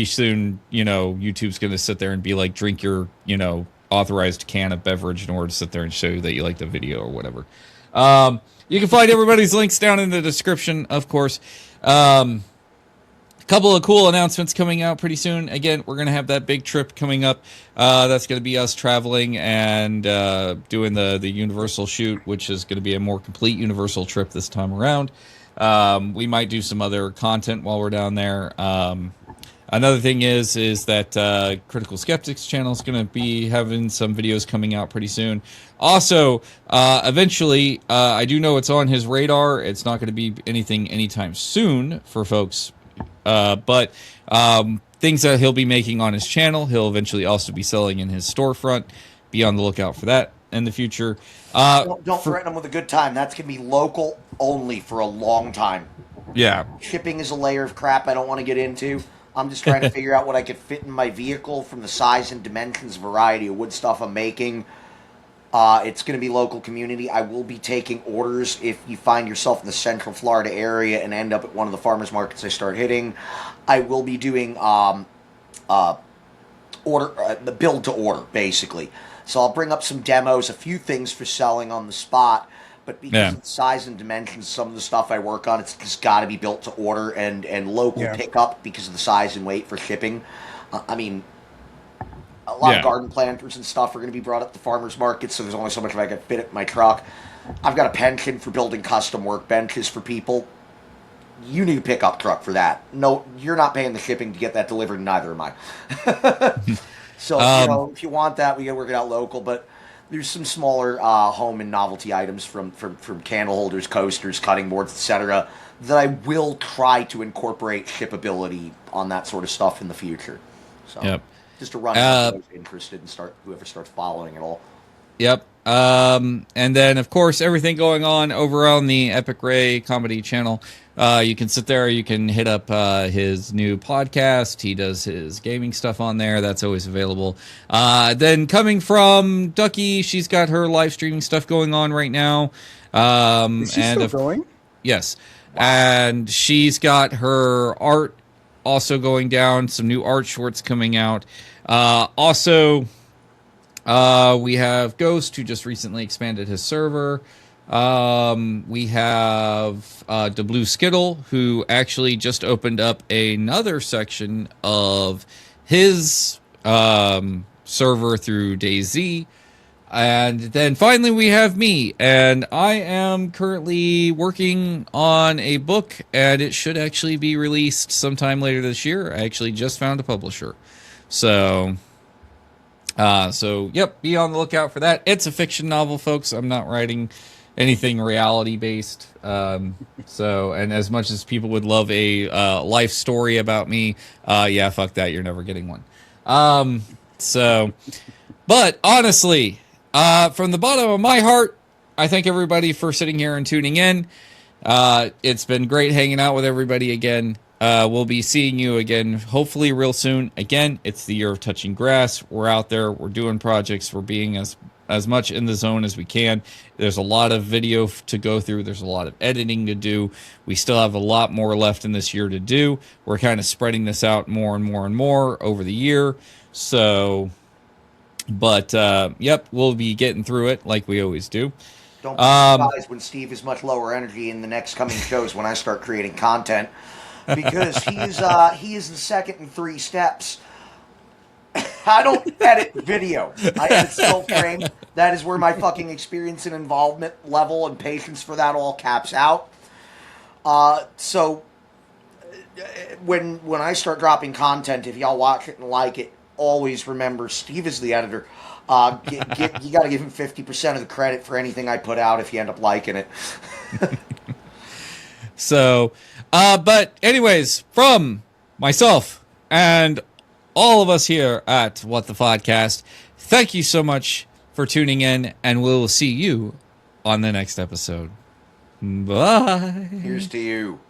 soon, YouTube's going to sit there and be like, drink your, authorized can of beverage in order to sit there and show you that you like the video or whatever. You can find everybody's links down in the description, of course. Couple of cool announcements coming out pretty soon. Again, we're going to have that big trip coming up. That's going to be us traveling and doing the Universal shoot, which is going to be a more complete Universal trip this time around. We might do some other content while we're down there. Another thing is that Critical Skeptics channel is going to be having some videos coming out pretty soon. Also, eventually, I do know it's on his radar. It's not going to be anything anytime soon for folks. But things that he'll be making on his channel, he'll eventually also be selling in his storefront. Be on the lookout for that. in the future. Don't threaten them with a good time. That's going to be local only for a long time. Yeah. Shipping is a layer of crap I don't want to get into. I'm just trying to figure out what I could fit in my vehicle from the size and dimensions, variety of wood stuff I'm making. It's going to be local community. I will be taking orders if you find yourself in the Central Florida area and end up at one of the farmers markets I start hitting. I will be doing the build to order, basically. So I'll bring up some demos, a few things for selling on the spot. But because of the size and dimensions, some of the stuff I work on, it's just got to be built to order and local pickup because of the size and weight for shipping. I mean, a lot of garden planters and stuff are going to be brought up to farmers markets, so there's only so much I can fit in my truck. I've got a penchant for building custom workbenches for people. You need a pickup truck for that. No, you're not paying the shipping to get that delivered, and neither am I. So, if you want that, we got to work it out local, but there's some smaller home and novelty items from candle holders, coasters, cutting boards, etc. that I will try to incorporate shippability on that sort of stuff in the future. So just to run those interested and whoever starts following it all. Yep. And then, of course, everything going on over on the Epic Ray Comedy Channel. You can sit there. You can hit up his new podcast. He does his gaming stuff on there. That's always available. Then coming from Ducky, she's got her live streaming stuff going on right now. Is she still going? Yes. Wow. And she's got her art also going down. Some new art shorts coming out. Also... we have Ghost, who just recently expanded his server. We have the Blue Skittle, who actually just opened up another section of his server through DayZ. And then finally we have me, and I am currently working on a book, and it should actually be released sometime later this year. I actually just found a publisher. So yep, be on the lookout for that. It's a fiction novel, folks. I'm not writing anything reality-based. And as much as people would love a life story about me, fuck that. You're never getting one. But honestly, from the bottom of my heart, I thank everybody for sitting here and tuning in. It's been great hanging out with everybody again. We'll be seeing you again, hopefully real soon. Again, it's the year of touching grass. We're out there. We're doing projects. We're being as much in the zone as we can. There's a lot of video to go through. There's a lot of editing to do. We still have a lot more left in this year to do. We're kind of spreading this out more and more and more over the year. So, we'll be getting through it like we always do. Don't be surprised when Steve is much lower energy in the next coming shows when I start creating content. Because he is the second in 3 steps. I don't edit video. I edit still frame. That is where my fucking experience and involvement level and patience for that all caps out. So when I start dropping content, if y'all watch it and like it, always remember Steve is the editor. You got to give him 50% of the credit for anything I put out if you end up liking it. So, but anyways, from myself and all of us here at What the Podcast, thank you so much for tuning in, and we'll see you on the next episode. Bye. Here's to you.